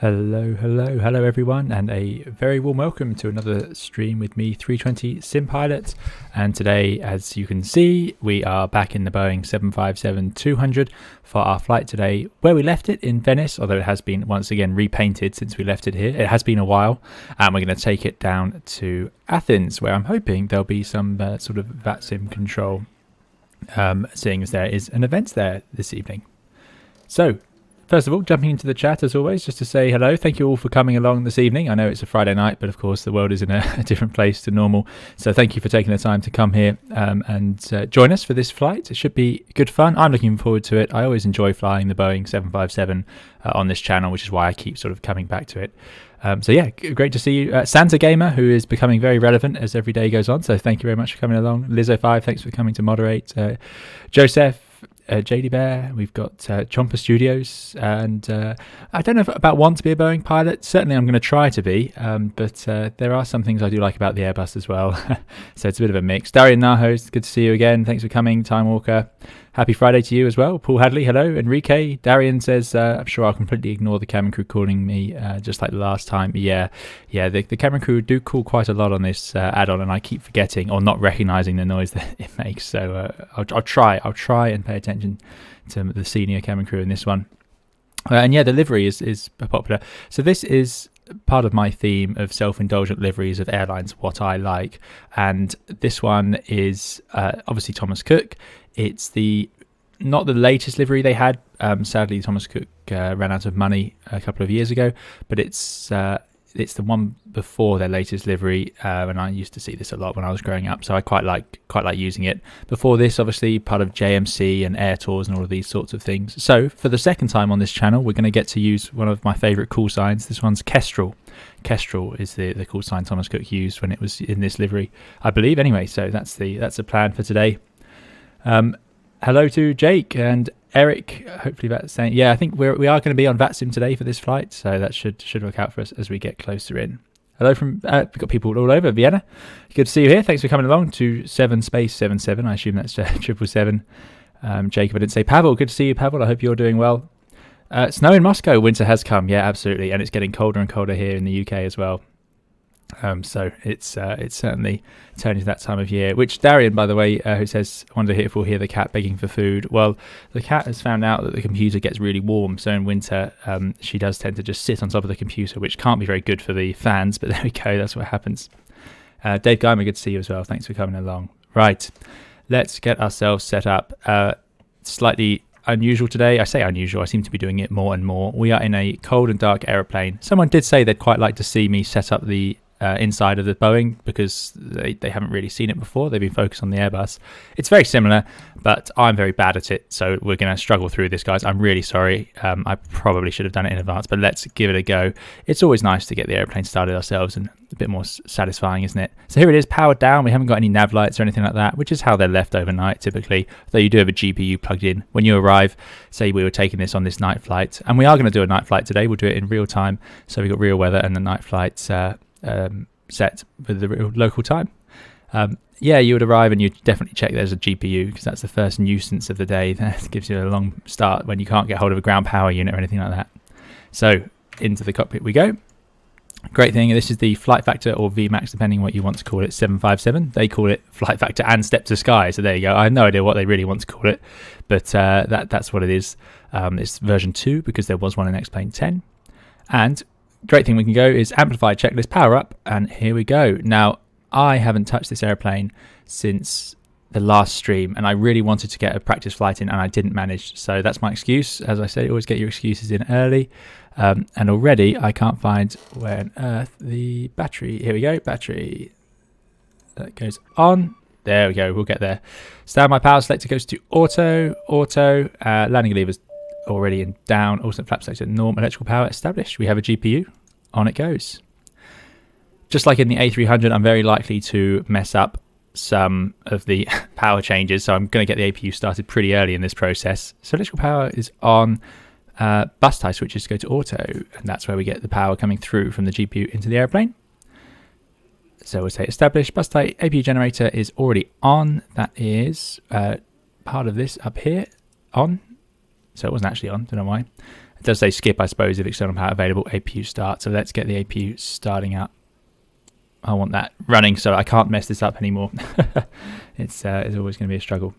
Hello everyone, and a very warm welcome to another stream with me, 320 Sim Pilot. And today, as you can see, we are back in the Boeing 757-200 for our flight today, where we left it in Venice, although it has been once again repainted since we left it here. It has been a while, and we're going to take it down to Athens, where I'm hoping there'll be some sort of VATSIM control, seeing as there is an event there this evening. So, first of all, jumping into the chat as always, just to say hello. Thank you all for coming along this evening. I know it's a Friday night, but of course the world is in a different place to normal. So thank you for taking the time to come here and join us for this flight. It should be good fun. I'm looking forward to it. I always enjoy flying the Boeing 757 on this channel, which is why I keep sort of coming back to it. So yeah, great to see you. Santa Gamer, who is becoming very relevant as every day goes on. So thank you very much for coming along. Lizzo5, thanks for coming to moderate. Joseph. JD Bear, we've got Chomper Studios, and I don't know about want to be a Boeing pilot. Certainly I'm going to try to be, but there are some things I do like about the Airbus as well. So it's a bit of a mix. Darian Nahos, good to see you again. Thanks for coming. Time Walker, happy Friday to you as well. Paul Hadley, hello. Enrique, Darian says, I'm sure I'll completely ignore the cabin crew calling me just like the last time. Yeah, the cabin crew do call quite a lot on this add-on, and I keep forgetting or not recognizing the noise that it makes. So I'll try and pay attention to the senior cabin crew in this one. And yeah, the livery is popular. So this is part of my theme of self-indulgent liveries of airlines, what I like. And this one is obviously Thomas Cook. It's not the latest livery they had. Sadly, Thomas Cook ran out of money a couple of years ago, but it's the one before their latest livery, and I used to see this a lot when I was growing up, so I quite like using it. Before this, obviously, part of JMC and Air Tours and all of these sorts of things. So for the second time on this channel, we're going to get to use one of my favourite call signs. This one's Kestrel. Kestrel is the call sign Thomas Cook used when it was in this livery, I believe. Anyway, so that's the plan for today. Hello to Jake and Eric. Hopefully that's saying, yeah, I think we are going to be on VATSIM today for this flight, so that should work out for us as we get closer in. Hello from we've got people all over Vienna. Good to see you here. Thanks for coming along to 757. I assume that's 777. Jacob, I didn't say Pavel. Good to see you, Pavel. I hope you're doing well. Snow in Moscow. Winter has come. Yeah, absolutely, and it's getting colder and colder here in the UK as well. So it's certainly turning to that time of year, which Darian, by the way, who says, I wonder if we'll hear the cat begging for food. Well, the cat has found out that the computer gets really warm, so in winter she does tend to just sit on top of the computer, which can't be very good for the fans, but there we go, that's what happens. Dave Guymer, good to see you as well. Thanks for coming along. Right, let's get ourselves set up. Slightly unusual today. I say unusual, I seem to be doing it more and more. We are in a cold and dark aeroplane. Someone did say they'd quite like to see me set up the inside of the Boeing, because they haven't really seen it before. They've been focused on the Airbus. It's very similar, but I'm very bad at it, so we're going to struggle through this, guys. I'm really sorry. I probably should have done it in advance, but let's give it a go. It's always nice to get the airplane started ourselves, and a bit more satisfying, isn't it? So here it is, powered down. We haven't got any nav lights or anything like that, which is how they're left overnight typically, though you do have a GPU plugged in when you arrive. Say we were taking this on this night flight, and we are going to do a night flight today. We'll do it in real time, so we've got real weather and the night flights set with the real local time. Yeah, you would arrive and you'd definitely check there's a GPU, because that's the first nuisance of the day. That gives you a long start when you can't get hold of a ground power unit or anything like that. So into the cockpit we go. Great thing, this is the flight factor, or Vmax, depending what you want to call it, 757. They call it flight factor and step to sky, so there you go. I have no idea what they really want to call it, but that's what it is. It's version 2, because there was one in X-Plane 10. And great thing we can go is amplified checklist, power up, and here we go. Now, I haven't touched this airplane since the last stream, and I really wanted to get a practice flight in, and I didn't manage, so that's my excuse. As I said, always get your excuses in early. And already I can't find where on earth the battery, here we go, battery, that goes on. There we go, we'll get there. Standby power selector goes to auto, landing levers already in down, also flap selector, norm, electrical power established. We have a GPU, on it goes. Just like in the A300, I'm very likely to mess up some of the power changes, so I'm going to get the APU started pretty early in this process. So electrical power is on. Bus tie switches go to auto, and that's where we get the power coming through from the GPU into the airplane. So we'll say established. Bus tie APU generator is already on. That is part of this up here, on. So it wasn't actually on, don't know why. It does say skip, I suppose, if external power available, APU start. So let's get the APU starting up. I want that running so I can't mess this up anymore. It's always going to be a struggle.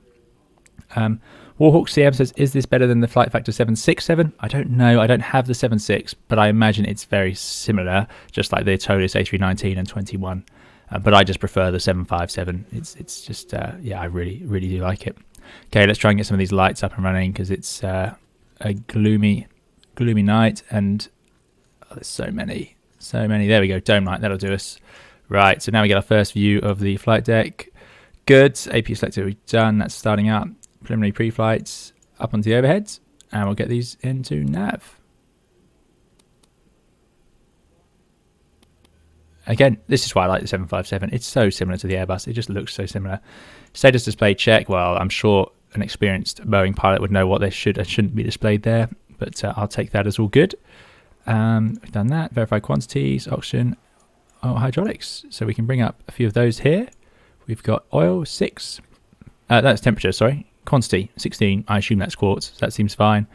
Warhawk CM says, is this better than the flight factor 767? I don't know. I don't have the 76, but I imagine it's very similar, just like the Toliss A319 and 21. But I just prefer the 757. It's just, yeah, I really, really do like it. Okay, let's try and get some of these lights up and running because it's a gloomy night and there's so many. There we go, dome light, that'll do us. Right, so now we get our first view of the flight deck. Good, APU selector we've done, that's starting up. Preliminary pre-flights up onto the overheads, and we'll get these into nav. Again, this is why I like the 757. It's so similar to the Airbus. It just looks so similar. Status display check. Well, I'm sure an experienced Boeing pilot would know what they should and shouldn't be displayed there, but I'll take that as all good. We've done that. Verify quantities, oxygen, hydraulics. So we can bring up a few of those here. We've got oil, 6. That's temperature, sorry. Quantity, 16. I assume that's quarts. So that seems fine.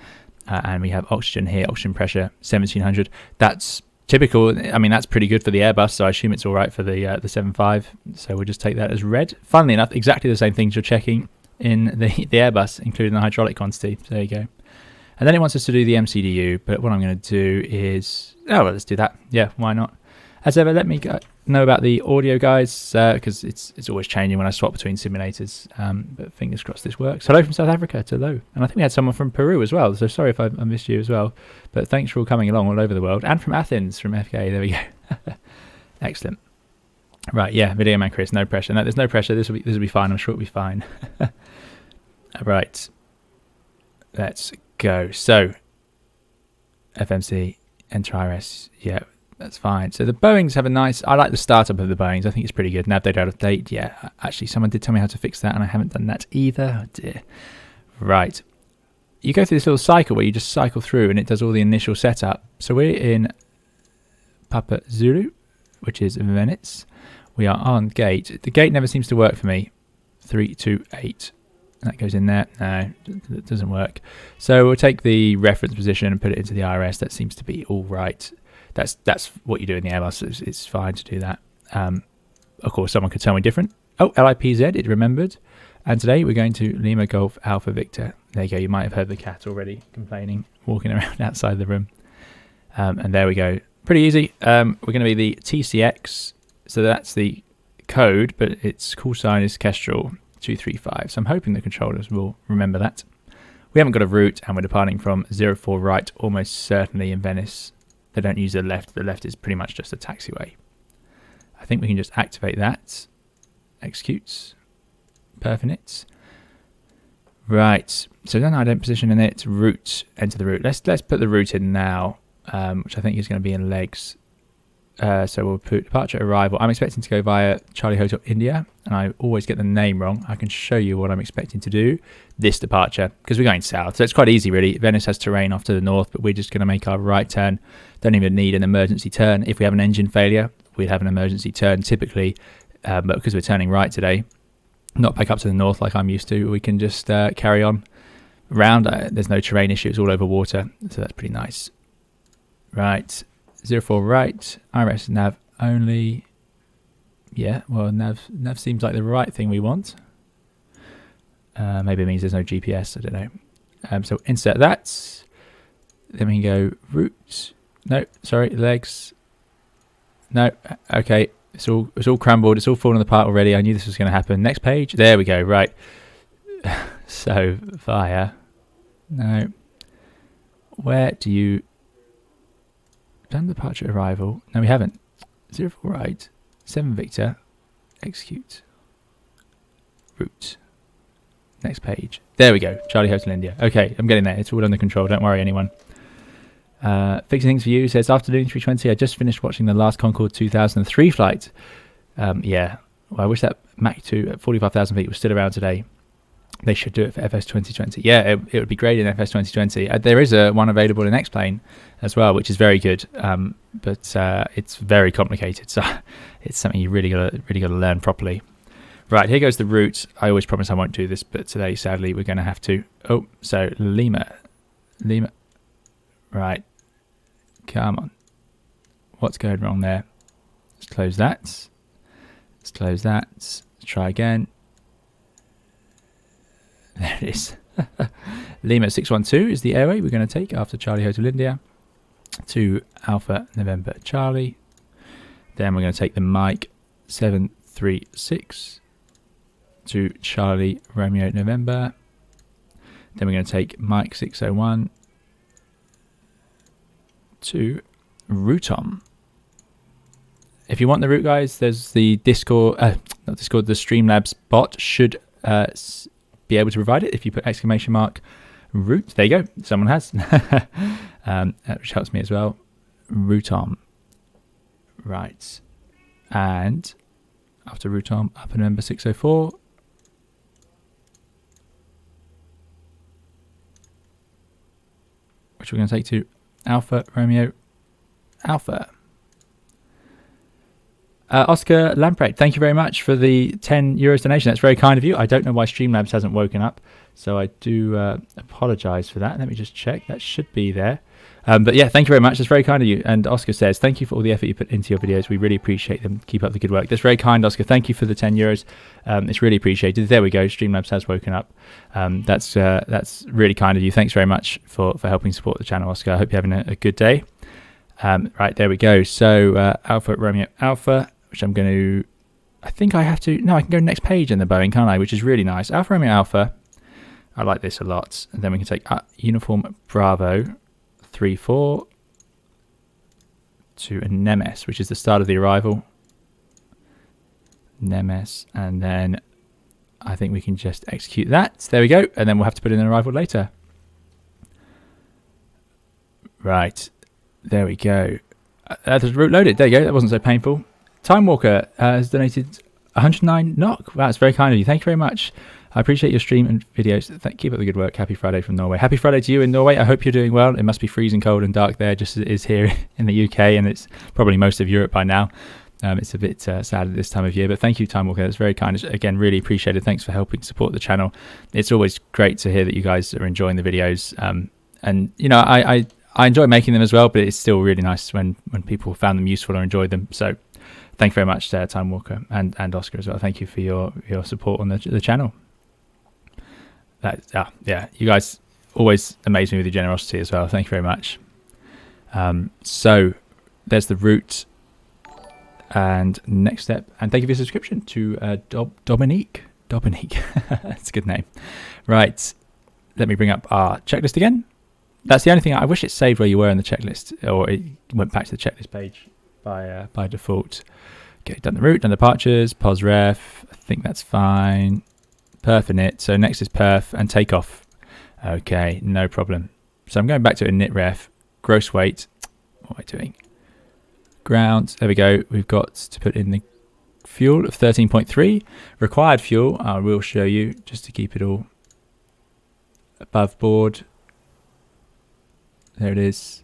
And we have oxygen here, oxygen pressure, 1700. That's typical. I mean, that's pretty good for the Airbus, so I assume it's all right for the 75. So we'll just take that as red. Funnily enough, exactly the same things you're checking in the Airbus, including the hydraulic quantity. So there you go. And then it wants us to do the MCDU, but what I'm going to do is... Oh, well, let's do that. Yeah, why not? As ever, let me know about the audio, guys, because it's always changing when I swap between simulators. But fingers crossed this works. Hello from South Africa to Lo. And I think we had someone from Peru as well, so sorry if I missed you as well. But thanks for all coming along all over the world. And from Athens, from FK. There we go. Excellent. Right, yeah, Video Man Chris, no pressure. No, there's no pressure. This will be fine. I'm sure it'll be fine. Right. Let's go. So, FMC, enter IRS. Yeah. That's fine. So the Boeings have a nice... I like the startup of the Boeings. I think it's pretty good. Nav data out of date. Yeah, actually, someone did tell me how to fix that, and I haven't done that either. Oh, dear. Right. You go through this little cycle where you just cycle through, and it does all the initial setup. So we're in Papa Zulu, which is Venice. We are on gate. The gate never seems to work for me. 328. That goes in there. No, it doesn't work. So we'll take the reference position and put it into the IRS. That seems to be all right. That's what you do in the Airbus. It's fine to do that. Of course, someone could tell me different. Oh, LIPZ, it remembered. And today we're going to Lima Golf Alpha Victor. There you go. You might have heard the cat already complaining, walking around outside the room. And there we go. Pretty easy. We're going to be the TCX. So that's the code, but its call sign is Kestrel 235. So I'm hoping the controllers will remember that. We haven't got a route, and we're departing from 04 right, almost certainly in Venice. They don't use the left. The left is pretty much just a taxiway. I think we can just activate that. Executes. Perfinite. Right. So then I don't position in it. Route. Enter the route. Let's put the route in now, which I think is going to be in legs. So we'll put departure arrival. I'm expecting to go via Charlie Hotel India, and I always get the name wrong. I can show you what I'm expecting to do. This departure, because we're going south, so it's quite easy really. Venice has terrain off to the north, but we're just going to make our right turn. Don't even need an emergency turn. If we have an engine failure, we'd have an emergency turn typically, but because we're turning right today, not back up to the north like I'm used to, we can just carry on around. There's no terrain issue. It's all over water, so that's pretty nice. Right. 04 right, IRS nav only. Yeah, well, nav seems like the right thing we want. Maybe it means there's no GPS, I don't know. So insert that. Then we can go route. No, sorry, legs. No, okay. It's all crumbled. It's all fallen apart already. I knew this was going to happen. Next page. There we go. Right. So via. No. Where do you? Done departure arrival. No, we haven't. 04 right. 7 Victor. Execute. Route. Next page. There we go. Charlie Hotel India. Okay, I'm getting there. It's all under control. Don't worry, anyone. Fixing things for you says, afternoon 320. I just finished watching the last Concorde 2003 flight. Yeah. Well, I wish that Mach 2 at 45,000 feet was still around today. They should do it for FS 2020. Yeah, it would be great in FS 2020. There is one available in X-Plane as well, which is very good, but it's very complicated. So it's something you really got to learn properly. Right, here goes the route. I always promise I won't do this, but today, sadly, we're going to have to. Oh, so Lima Right. Come on. What's going wrong there? Let's close that. Let's close that. Let's try again. There it is. Lima 612 is the airway we're going to take after Charlie Hotel India to Alpha November Charlie. Then we're going to take the Mike 736 to Charlie Romeo November. Then we're going to take Mike 601 to Routom. If you want the route, guys, there's the Discord, not Discord, the Streamlabs bot should be able to provide it. If you put exclamation mark route, there you go, someone has, which helps me as well. Routom, right, and after Routom, up in number 604. Which we're going to take to Alpha Romeo Alpha. Oscar Lamprecht, thank you very much for the €10 donation. That's very kind of you. I don't know why Streamlabs hasn't woken up, so I do apologise for that. Let me just check. That should be there. But yeah, thank you very much. That's very kind of you. And Oscar says, thank you for all the effort you put into your videos. We really appreciate them. Keep up the good work. That's very kind, Oscar. Thank you for the €10. It's really appreciated. There we go. Streamlabs has woken up. That's really kind of you. Thanks very much for helping support the channel, Oscar. I hope you're having a good day. Right, there we go. So Alpha Romeo Alpha, which I'm going to, I think I have to, no, I can go next page in the Boeing, can't I? Which is really nice. Alpha Romeo Alpha, I like this a lot. And then we can take Uniform Bravo 34 to a Nemes, which is the start of the arrival. Nemes, and then I think we can just execute that. There we go. And then we'll have to put in an arrival later. Right, there we go. That's route loaded. There you go. That wasn't so painful. Time Walker has donated 109 NOK. Wow, that's very kind of you. Thank you very much. I appreciate your stream and videos. Keep up the good work. Happy Friday from Norway. Happy Friday to you in Norway. I hope you're doing well. It must be freezing cold and dark there, just as it is here in the UK, and it's probably most of Europe by now. It's a bit sad at this time of year, but thank you, Time Walker. That's very kind. Again, really appreciated. Thanks for helping support the channel. It's always great to hear that you guys are enjoying the videos. And you know, I enjoy making them as well, but it's still really nice when people found them useful or enjoyed them. So thank you very much, Time Walker and Oscar as well. Thank you for your support on the channel. Yeah, you guys always amaze me with your generosity as well. Thank you very much. So there's the route and next step. And thank you for your subscription to Dominique. That's a good name. Right, let me bring up our checklist again. That's the only thing. I wish it saved where you were in the checklist, or it went back to the checklist page by default. Okay, done the route, done the departures, pos ref. I think that's fine. Perf and it. So next is perf and takeoff. Okay, no problem. So I'm going back to a init ref. Gross weight. What am I doing? Ground. There we go. We've got to put in the fuel of 13.3. Required fuel, I will show you just to keep it all above board. There it is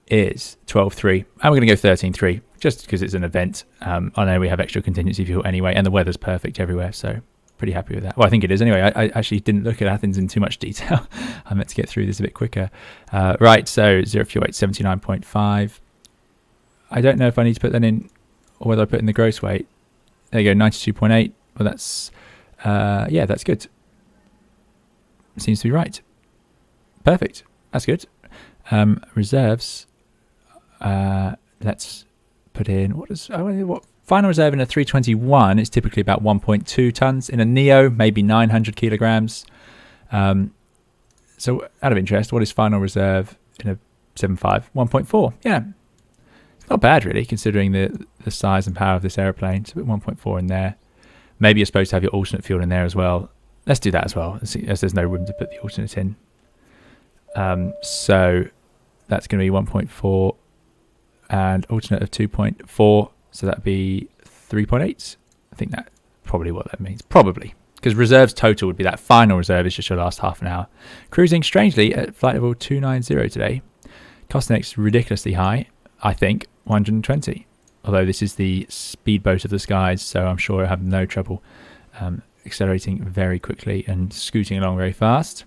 12.3. And we're going to go 13.3 just because it's an event. I know we have extra contingency fuel anyway, and the weather's perfect everywhere, so pretty happy with that. Well, I think it is anyway. I actually didn't look at Athens in too much detail. I meant to get through this a bit quicker. Right, so 0 fuel weight 79.5. I don't know if I need to put that in or whether I put in the gross weight. There you go, 92.8. Well, that's, yeah, that's good. Seems to be right. Perfect. That's good. Reserves. Let's put in, what final reserve in a 321 is typically about 1.2 tons. In a NEO, maybe 900 kilograms. So out of interest, what is final reserve in a 75? 1.4. Yeah. It's not bad really, considering the size and power of this airplane. So 1.4 in there. Maybe you're supposed to have your alternate fuel in there as well. Let's do that as well, as there's no room to put the alternate in. So that's going to be 1.4 and alternate of 2.4. So that'd be 3.8. I think that's probably what that means. Probably. Because reserves total would be that final reserve is just your last half an hour. Cruising strangely at flight level 290 today. Cost index ridiculously high, I think, 120. Although this is the speedboat of the skies, so I'm sure I have no trouble accelerating very quickly and scooting along very fast.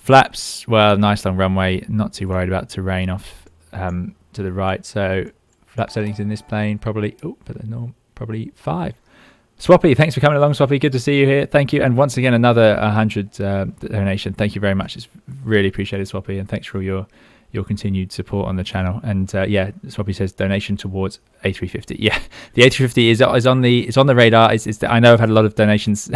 Flaps, well, nice long runway. Not too worried about terrain off to the right. So flap settings in this plane probably, probably 5. Swappy, thanks for coming along, Swappy. Good to see you here. Thank you. And once again, another 100 donation. Thank you very much. It's really appreciated, Swappy. And thanks for all your continued support on the channel. And yeah, Swappy says donation towards A350. Yeah, the A350 is on the radar. I know I've had a lot of donations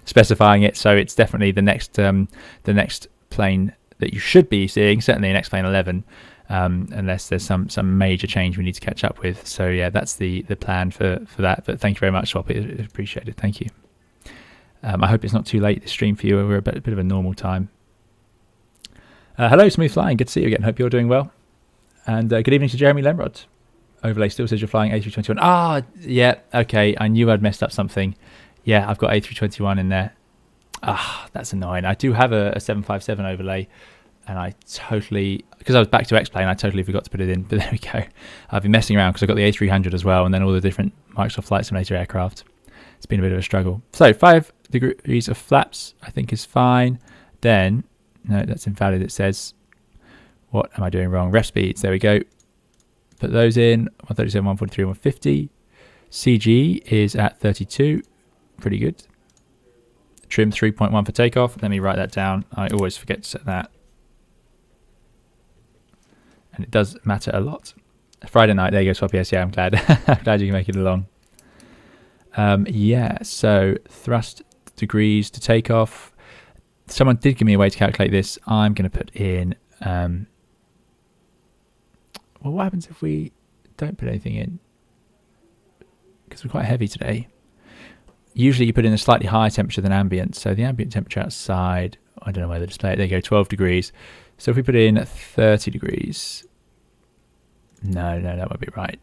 specifying it, so it's definitely the next plane that you should be seeing. Certainly the next plane 11. Unless there's some major change we need to catch up with. So yeah, that's the plan for that. But thank you very much, Swap. It's appreciated. Thank you. I hope it's not too late this stream for you. We're a bit of a normal time. Hello, Smooth Flying. Good to see you again. Hope you're doing well. And good evening to Jeremy Lemrod. Overlay still says you're flying A321. Ah, yeah. Okay, I knew I'd messed up something. Yeah, I've got A321 in there. Ah, that's annoying. I do have a 757 overlay. And I totally, because I was back to X-Plane, I totally forgot to put it in. But there we go. I've been messing around because I've got the A300 as well, and then all the different Microsoft Flight Simulator aircraft. It's been a bit of a struggle. So 5 degrees of flaps, I think, is fine. Then, no, that's invalid. It says, what am I doing wrong? Ref speeds, there we go. Put those in, 137, 143, 150. CG is at 32, pretty good. Trim 3.1 for takeoff. Let me write that down. I always forget to set that. And it does matter a lot. Friday night, there you go, Swap. Yes, yeah, I'm glad. I'm glad you can make it along. Yeah, so thrust degrees to takeoff. Someone did give me a way to calculate this. I'm going to put in... well, what happens if we don't put anything in? Because we're quite heavy today. Usually you put in a slightly higher temperature than ambient. So the ambient temperature outside, I don't know where the display, there you go, 12 degrees. So if we put in 30 degrees, no, that won't be right.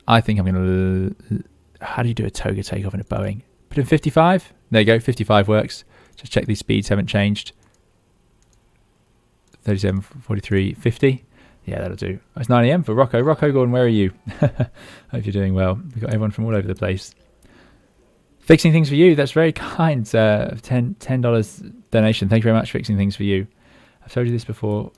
I think I'm going to, how do you do a toga takeoff in a Boeing? Put in 55. There you go, 55 works. Just check these speeds haven't changed. 37, 43, 50. Yeah, that'll do. It's 9 AM for Rocco. Rocco, Gordon, where are you? Hope you're doing well. We've got everyone from all over the place. Fixing things for you. That's very kind. $10 donation. Thank you very much for fixing things for you. I've told you this before,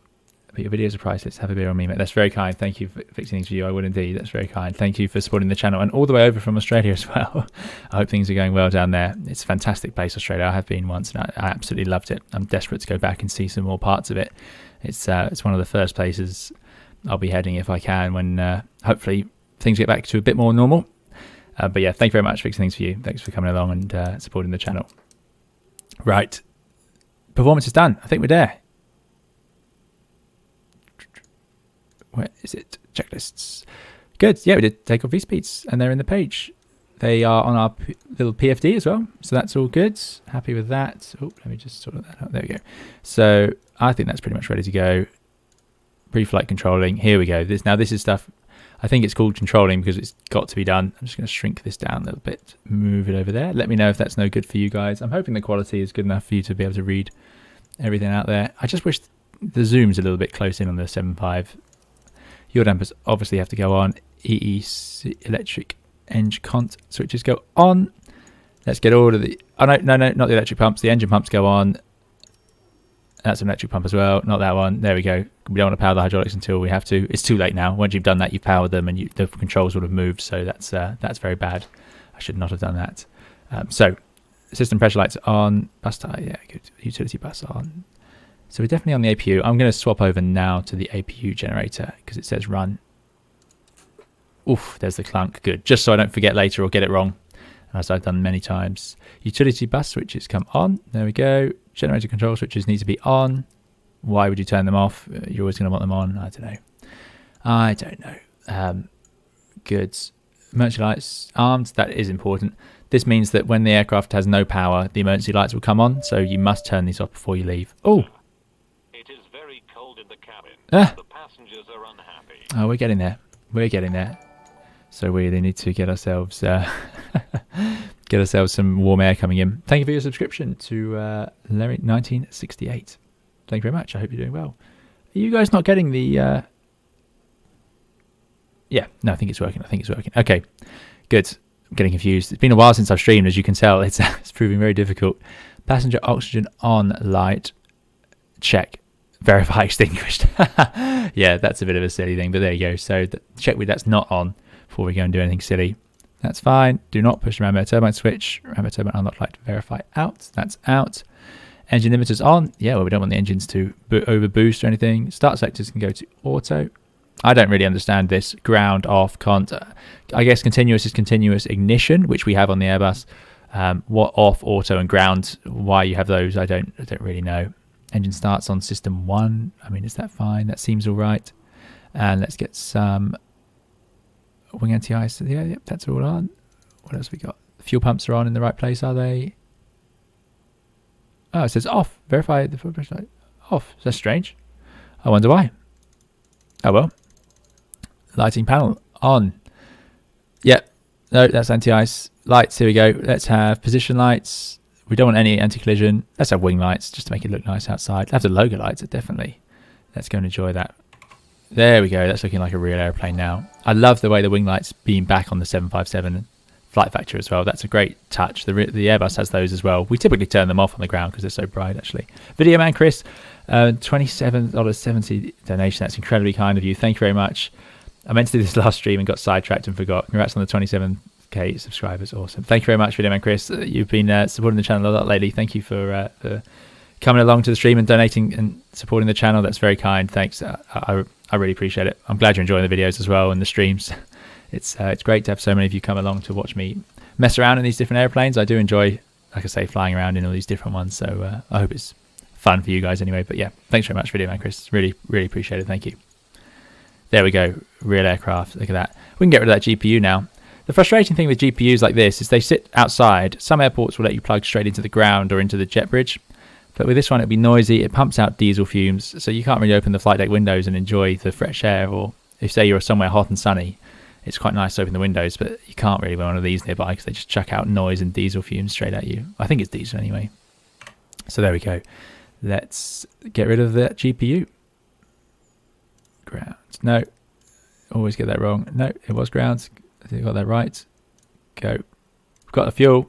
but your videos are priceless. Have a beer on me, mate. That's very kind. Thank you for fixing things for you. I would indeed. That's very kind. Thank you for supporting the channel and all the way over from Australia as well. I hope things are going well down there. It's a fantastic place, Australia. I have been once and I absolutely loved it. I'm desperate to go back and see some more parts of it. It's one of the first places I'll be heading if I can when hopefully things get back to a bit more normal. But yeah, thank you very much for fixing things for you. Thanks for coming along and supporting the channel. Right. Performance is done. I think we're there. Where is it? Checklists. Good. Yeah, we did takeoff V-speeds and they're in the page. They are on our little PFD as well. So that's all good. Happy with that. Oh, let me just sort that out. There we go. So I think that's pretty much ready to go. Pre-flight controlling. Here we go. This is stuff. I think it's called controlling because it's got to be done. I'm just going to shrink this down a little bit, move it over there. Let me know if that's no good for you guys. I'm hoping the quality is good enough for you to be able to read everything out there. I just wish the zoom's a little bit close in on the 7.5. Yaw dampers obviously have to go on. EEC electric engine cont switches go on. Let's get all of the... Oh, no, not the electric pumps. The engine pumps go on. That's an electric pump as well. Not that one. There we go. We don't want to power the hydraulics until we have to. It's too late now. Once you've done that, you've powered them and the controls would have moved. So that's very bad. I should not have done that. So system pressure lights on. Bus tire, yeah, good. Utility bus on. So we're definitely on the APU. I'm going to swap over now to the APU generator because it says run. Oof, there's the clunk. Good. Just so I don't forget later or get it wrong, as I've done many times. Utility bus switches come on. There we go. Generator control switches need to be on. Why would you turn them off? You're always going to want them on. I don't know. Goods. Emergency lights armed. That is important. This means that when the aircraft has no power, the emergency lights will come on. So you must turn these off before you leave. Oh. It is very cold in the cabin. Ah. The passengers are unhappy. Oh, we're getting there. We're getting there. So we really need to get ourselves some warm air coming in. Thank you for your subscription to Larry 1968. Thank you very much. I hope you're doing well. Are you guys not getting the... Yeah, no, I think it's working. Okay, good. I'm getting confused. It's been a while since I've streamed, as you can tell. It's proving very difficult. Passenger oxygen on light. Check. Verify extinguished. Yeah, that's a bit of a silly thing, but there you go. So check that's not on before we go and do anything silly. That's fine. Do not push the ram turbine switch. Ram turbine unlock light. Verify out. That's out. Engine limiters on. Yeah, well, we don't want the engines to over boost or anything. Start sectors can go to auto. I don't really understand this. Ground off. Can't. I guess continuous is continuous ignition, which we have on the Airbus. What off, auto, and ground? Why you have those? I don't really know. Engine starts on system 1. I mean, is that fine? That seems all right. And let's get some wing anti-ice. Yeah, yep, that's all on. What else we got? Fuel pumps are on in the right place, are they? Oh, it says off. Verify the fuel pressure light. Off. That's strange. I wonder why. Oh well. Lighting panel on. Yep. No, that's anti-ice. Lights, here we go. Let's have position lights. We don't want any anti-collision. Let's have wing lights just to make it look nice outside. Have the logo lights, definitely. Let's go and enjoy that. There we go. That's looking like a real airplane now. I love the way the wing lights beam back on the 757 flight factor as well. That's a great touch. The Airbus has those as well. We typically turn them off on the ground because they're so bright, actually. Video man Chris, $27.70 donation. That's incredibly kind of you. Thank you very much. I meant to do this last stream and got sidetracked and forgot. Congrats on the 27k subscribers. Awesome. Thank you very much, Video Man Chris. You've been supporting the channel a lot lately. Thank you for coming along to the stream and donating and supporting the channel. That's very kind. Thanks. I really appreciate it. I'm glad you're enjoying the videos as well and the streams. It's great to have so many of you come along to watch me mess around in these different airplanes. I do enjoy, like I say, flying around in all these different ones. So I hope it's fun for you guys anyway. But yeah, thanks very much, Video Man Chris. Really, really appreciate it. Thank you. There we go. Real aircraft. Look at that. We can get rid of that GPU now. The frustrating thing with GPUs like this is they sit outside. Some airports will let you plug straight into the ground or into the jet bridge. But with this one, it'll be noisy. It pumps out diesel fumes. So you can't really open the flight deck windows and enjoy the fresh air. Or if, say, you're somewhere hot and sunny, it's quite nice to open the windows. But you can't really with one of these nearby because they just chuck out noise and diesel fumes straight at you. I think it's diesel anyway. So there we go. Let's get rid of that GPU. Ground. No. Always get that wrong. No, it was grounds. I think I got that right. Go. We've got the fuel.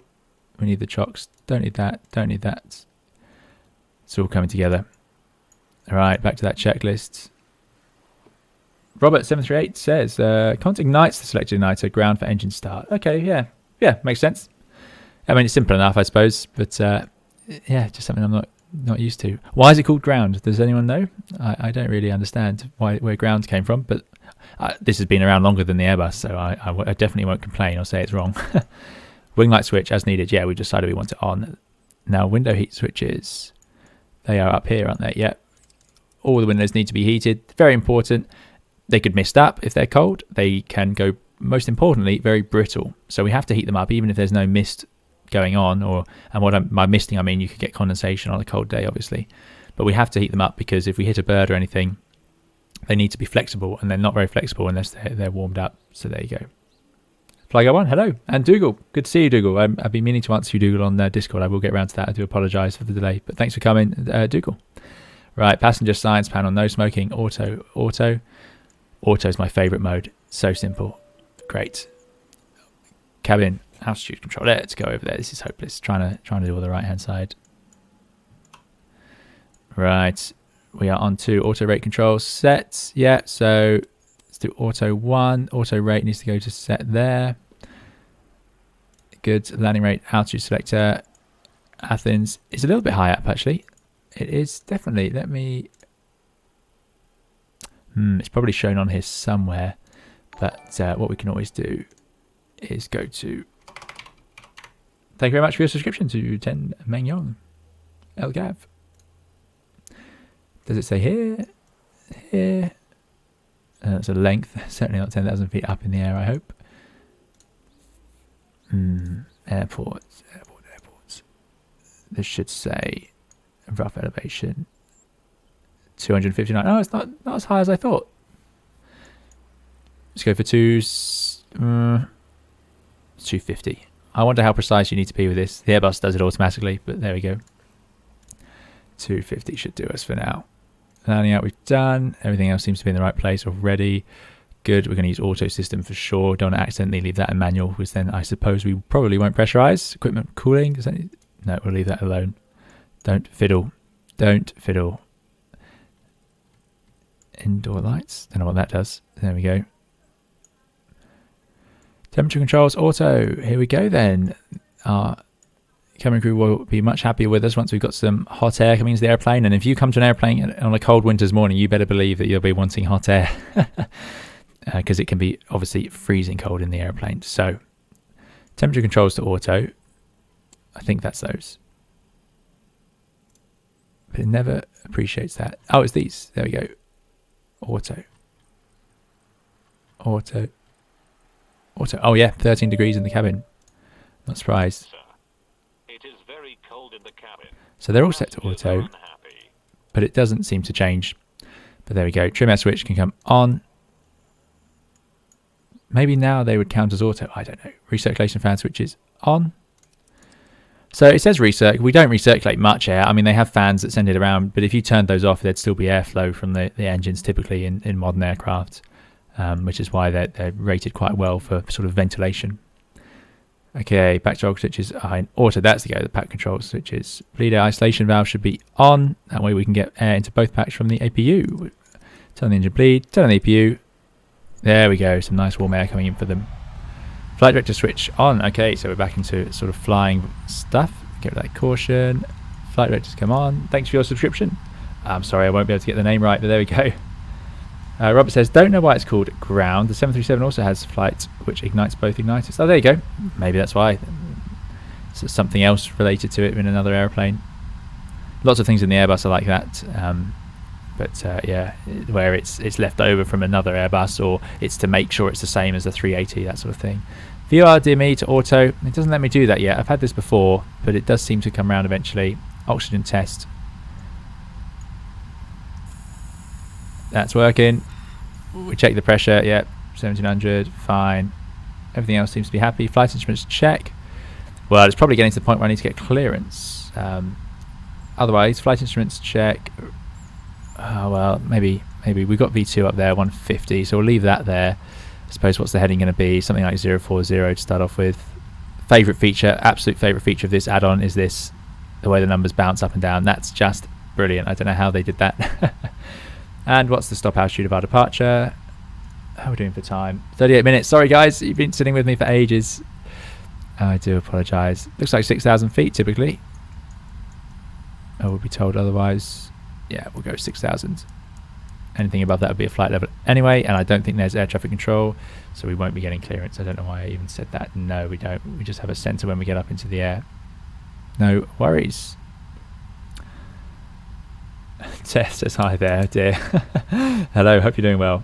We need the chocks. Don't need that. Don't need that. It's all coming together. All right, back to that checklist. Robert738 says, can't ignites the selected igniter, ground for engine start. Okay, yeah. Yeah, makes sense. I mean, it's simple enough, I suppose. But, yeah, just something I'm not used to. Why is it called ground? Does anyone know? I don't really understand where ground came from, but this has been around longer than the Airbus, so I definitely won't complain or say it's wrong. Wing light switch as needed. Yeah, we decided we want it on. Now, window heat switches, they are up here, aren't they? Yeah. All the windows need to be heated. Very important. They could mist up if they're cold. They can go, most importantly, very brittle. So we have to heat them up even if there's no mist going on, by misting I mean you could get condensation on a cold day, obviously, but we have to heat them up because if we hit a bird or anything, they need to be flexible, and they're not very flexible unless they're warmed up. So there you go. Flygo1, hello, and Dougal, good to see you, Dougal. I've been meaning to answer you, Dougal, on Discord. I will get around to that. I do apologise for the delay, but thanks for coming, Dougal. Right, passenger science panel, no smoking, auto is my favourite mode. So simple, great. Cabin altitude control. Let's go over there. This is hopeless. Trying to do all the right hand side. Right, we are on to auto rate control set. Yeah, so let's do auto 1. Auto rate needs to go to set there. Good. Landing rate altitude selector. Athens is a little bit high up actually. It is definitely. Let me. It's probably shown on here somewhere, but what we can always do is go to. Thank you very much for your subscription to 10 Mengyong. El Gav. Does it say here? Here. It's a length. Certainly not 10,000 feet up in the air, I hope. Airports. This should say rough elevation 259. Oh, it's not as high as I thought. Let's go for 250. I wonder how precise you need to be with this. The Airbus does it automatically, but there we go. 250 should do us for now. Landing out we've done. Everything else seems to be in the right place already. Good. We're going to use auto system for sure. Don't accidentally leave that in manual, because then I suppose we probably won't pressurize. Equipment cooling. No, we'll leave that alone. Don't fiddle. Don't fiddle. Indoor lights. Don't know what that does. There we go. Temperature controls auto. Here we go then. Our cabin crew will be much happier with us once we've got some hot air coming into the airplane. And if you come to an airplane on a cold winter's morning, you better believe that you'll be wanting hot air. Because it can be obviously freezing cold in the airplane. So temperature controls to auto. I think that's those. But it never appreciates that. Oh, it's these. There we go. Auto. Auto. Auto. Oh yeah, 13 degrees in the cabin. Not surprised. Sir, it is very cold in the cabin. So they're all set to Passengers are auto, unhappy. but it doesn't seem to change. But there we go. Trim air switch can come on. Maybe now they would count as auto. I don't know. Recirculation fan switch is on. So it says recirculate. We don't recirculate much air. I mean, they have fans that send it around, but if you turned those off, there'd still be airflow from the engines typically in modern aircraft, which is why they're rated quite well for sort of ventilation. Okay, back control switches are in auto. That's the go. The pack control switches. Bleed air isolation valve should be on. That way we can get air into both packs from the APU. Turn the engine bleed. Turn on the APU. There we go. Some nice warm air coming in for them. Flight director switch on. Okay, so we're back into sort of flying stuff. Get rid of that caution. Flight directors come on. Thanks for your subscription. I'm sorry I won't be able to get the name right, but there we go. Robert says, don't know why it's called ground. The 737 also has flight which ignites both igniters. Oh, there you go. Maybe that's why. So something else related to it in another airplane. Lots of things in the Airbus are like that. Yeah, where it's left over from another Airbus, or it's to make sure it's the same as the 380, that sort of thing. VR DME to auto. It doesn't let me do that yet. I've had this before, but it does seem to come around eventually. Oxygen test. That's working. We check the pressure. Yep, 1700. Fine. Everything else seems to be happy. Flight instruments check. Well, it's probably getting to the point where I need to get clearance. Otherwise, flight instruments check. Oh, well, maybe we've got V2 up there, 150, so we'll leave that there. I suppose what's the heading going to be? Something like 040 to start off with. Favourite feature, absolute favourite feature of this add-on is this, the way the numbers bounce up and down. That's just brilliant. I don't know how they did that. And what's the stop altitude of our departure? How are we doing for time? 38 minutes. Sorry, guys, you've been sitting with me for ages. I do apologise. Looks like 6,000 feet typically. I will be told otherwise. Yeah, we'll go 6,000. Anything above that would be a flight level anyway, and I don't think there's air traffic control, so we won't be getting clearance. I don't know why I even said that. No, we don't. We just have a sensor when we get up into the air. No worries. Tess says hi there, dear. Hello, hope you're doing well.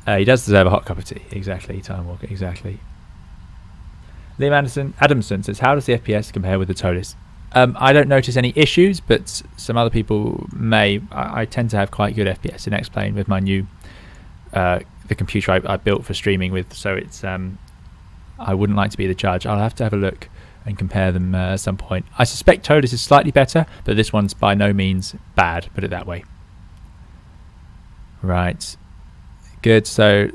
He does deserve a hot cup of tea. Exactly, Time Walker, exactly. Liam Adamson says, how does the FPS compare with the Toliss? I don't notice any issues, but some other people may. I tend to have quite good FPS in X-Plane with my new the computer I built for streaming with, so it's I wouldn't like to be the judge. I'll have to have a look and compare them at some point. I suspect Toliss is slightly better, but this one's by no means bad, put it that way. Right, good. So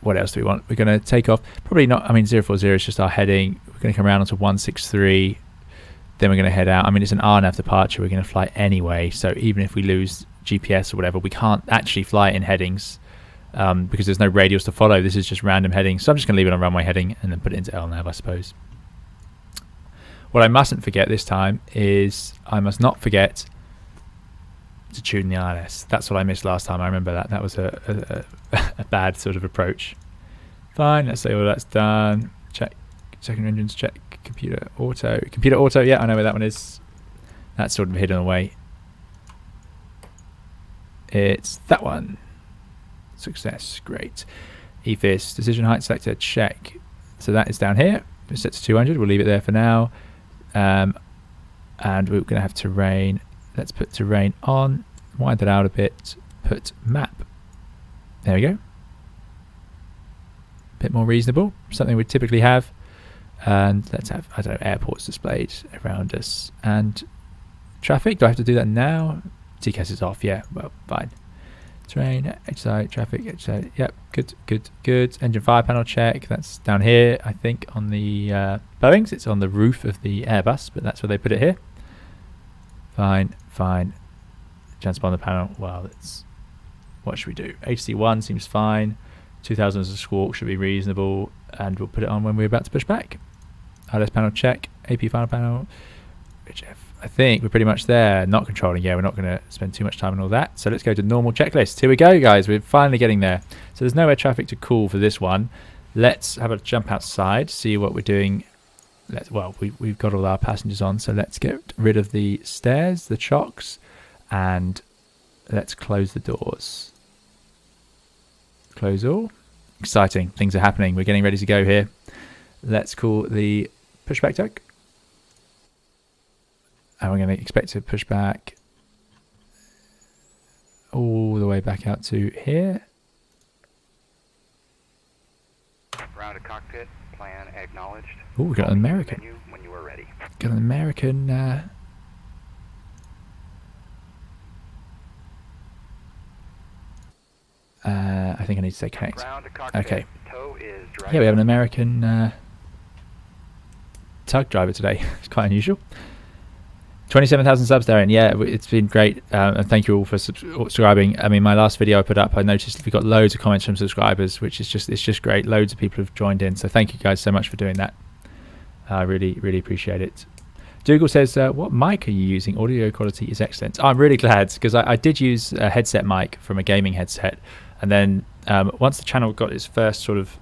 what else do we want? We're going to take off, probably not, I mean 040 is just our heading. We're going to come around onto 163. Then we're going to head out. I mean, it's an RNAV departure. We're going to fly anyway. So even if we lose GPS or whatever, we can't actually fly in headings because there's no radials to follow. This is just random headings. So I'm just going to leave it on runway heading and then put it into LNAV, I suppose. What I mustn't forget this time is I must not forget to tune the ILS. That's what I missed last time. I remember that. That was a bad sort of approach. Fine. Let's say all that's done. Check. Second engines check. Computer auto, yeah, I know where that one is. That's sort of hidden away. It's that one. Success, great. EFIS, decision height selector, check. So that is down here. It's set to 200, we'll leave it there for now. And we're going to have terrain. Let's put terrain on, widen that out a bit, put map. There we go. A bit more reasonable, something we typically have. And let's have, I don't know, airports displayed around us. And traffic, do I have to do that now? TCAS is off, yeah, well, fine. Terrain, HSI, traffic, HSI, yep, good. Engine fire panel check, that's down here, I think, on the Boeings. It's on the roof of the Airbus, but that's where they put it here. Fine. Transponder panel. Well, what should we do? HC1 seems fine. 2000 as a squawk should be reasonable, and we'll put it on when we're about to push back. ILS panel check. AP final panel. HF. I think we're pretty much there. Not controlling. Yeah, we're not going to spend too much time on all that. So let's go to normal checklist. Here we go, guys. We're finally getting there. So there's no air traffic to call for this one. Let's have a jump outside, see what we're doing. We've got all our passengers on, so let's get rid of the stairs, the chocks, and let's close the doors. Close all. Exciting. Things are happening. We're getting ready to go here. Let's call the pushback toke. And we're going to expect to push back all the way back out to here. Round to cockpit, plan acknowledged. Oh, we've got an American. When you are ready. Got an American. I think I need to say connect. Okay. Yeah, we have an American tug driver today. It's quite unusual. 27,000 subs, Darren. Yeah, it's been great. And thank you all for subscribing. I mean, my last video I put up, I noticed we got loads of comments from subscribers, which is it's just great. Loads of people have joined in. So thank you guys so much for doing that. I really appreciate it. Dougal says, what mic are you using? Audio quality is excellent. I'm really glad, because I did use a headset mic from a gaming headset. And then once the channel got its first sort of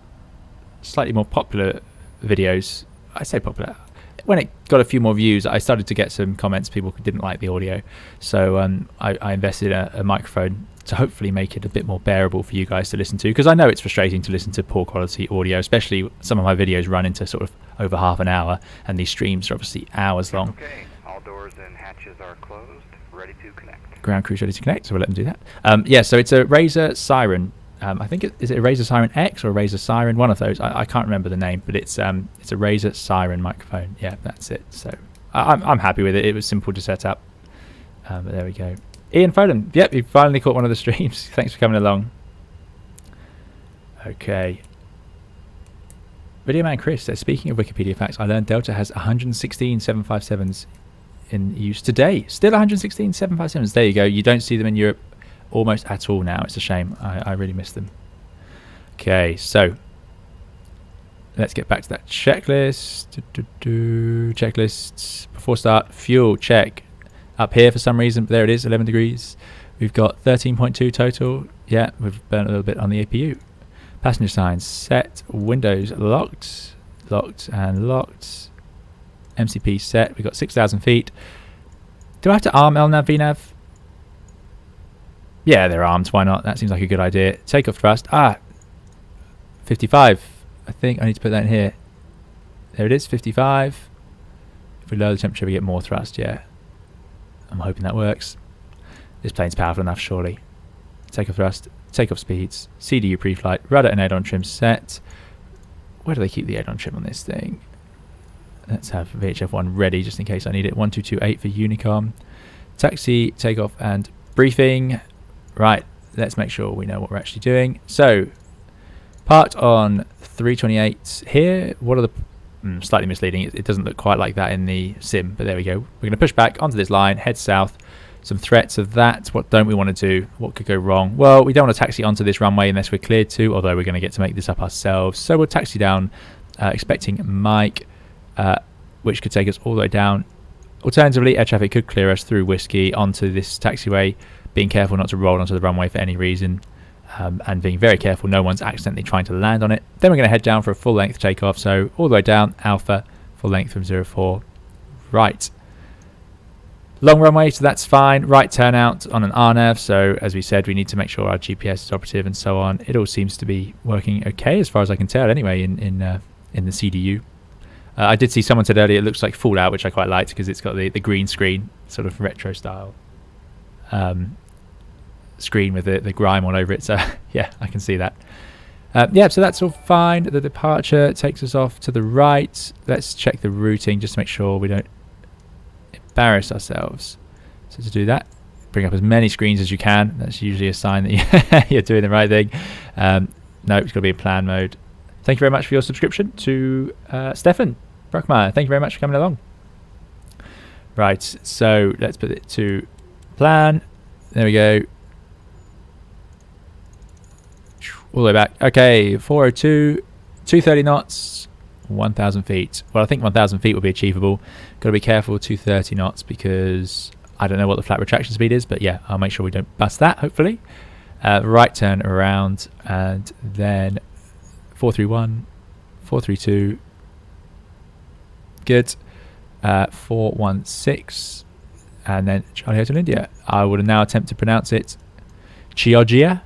slightly more popular videos, I say popular, when it got a few more views, I started to get some comments. People didn't like the audio. So I invested in a microphone to hopefully make it a bit more bearable for you guys to listen to, because I know it's frustrating to listen to poor quality audio, especially some of my videos run into sort of over half an hour, and these streams are obviously hours long. Okay, all doors and hatches are closed, ready to connect. Ground crew's ready to connect, so we'll let them do that. Yeah, so it's a Razor Siren. I think is it a Razor Siren X or a Razor Siren? One of those. I can't remember the name, but it's a Razor Siren microphone. Yeah, that's it. So I'm happy with it. It was simple to set up. But there we go. Ian Foden. Yep, you finally caught one of the streams. Thanks for coming along. Okay. Video Man Chris says, speaking of Wikipedia facts, I learned Delta has 116 757s in use today. Still 116 757s. There you go. You don't see them in Europe almost at all now. It's a shame. I really miss them. Okay, so let's get back to that checklist. Checklists. Before start, fuel check. Up here for some reason, but there it is, 11 degrees. We've got 13.2 total. Yeah, we've burnt a little bit on the APU. Passenger signs set. Windows locked. Locked and locked. MCP set. We've got 6,000 feet. Do I have to arm LNAV, VNAV? Yeah, they're armed. Why not? That seems like a good idea. Takeoff thrust. 55. I think I need to put that in here. There it is, 55. If we lower the temperature, we get more thrust. Yeah. I'm hoping that works. This plane's powerful enough, surely. Takeoff thrust, takeoff speeds, CDU pre-flight, rudder and aileron trim set. Where do they keep the aileron trim on this thing? Let's have VHF1 ready just in case I need it. 1228 for Unicom. Taxi, takeoff and briefing. Right, let's make sure we know what we're actually doing. So, parked on 328 here. What are the... slightly misleading. It doesn't look quite like that in the sim, but there we go. We're going to push back onto this line, head south. Some threats of that. What don't we want to do? What could go wrong? Well, we don't want to taxi onto this runway unless we're cleared to, although we're going to get to make this up ourselves. So we'll taxi down, expecting Mike, which could take us all the way down. Alternatively, air traffic could clear us through Whiskey onto this taxiway, being careful not to roll onto the runway for any reason. And being very careful no one's accidentally trying to land on it. Then we're going to head down for a full length takeoff, so all the way down, Alpha, full length from 04. Right. Long runway, so that's fine. Right turnout on an RNAV, so as we said, we need to make sure our GPS is operative and so on. It all seems to be working okay as far as I can tell anyway in the CDU. I did see someone said earlier it looks like Fallout, which I quite liked because it's got the green screen, sort of retro style. Screen with the grime all over it, so yeah, I can see that. Yeah, so that's all fine. The departure takes us off to the right. Let's check the routing just to make sure we don't embarrass ourselves. So to do that, bring up as many screens as you can. That's usually a sign that you're doing the right thing. No, it's got to be in plan mode. Thank you very much for your subscription to Stefan Brockmeyer. Thank you very much for coming along. Right, so let's put it to plan. There we go. All the way back. Okay, 402, 230 knots, 1,000 feet. Well, I think 1,000 feet will be achievable. Got to be careful, 230 knots, because I don't know what the flat retraction speed is, but yeah, I'll make sure we don't bust that, hopefully. Right turn around, and then 431, 432. Good. 416, and then Charlie Hotel India. I would now attempt to pronounce it Chioggia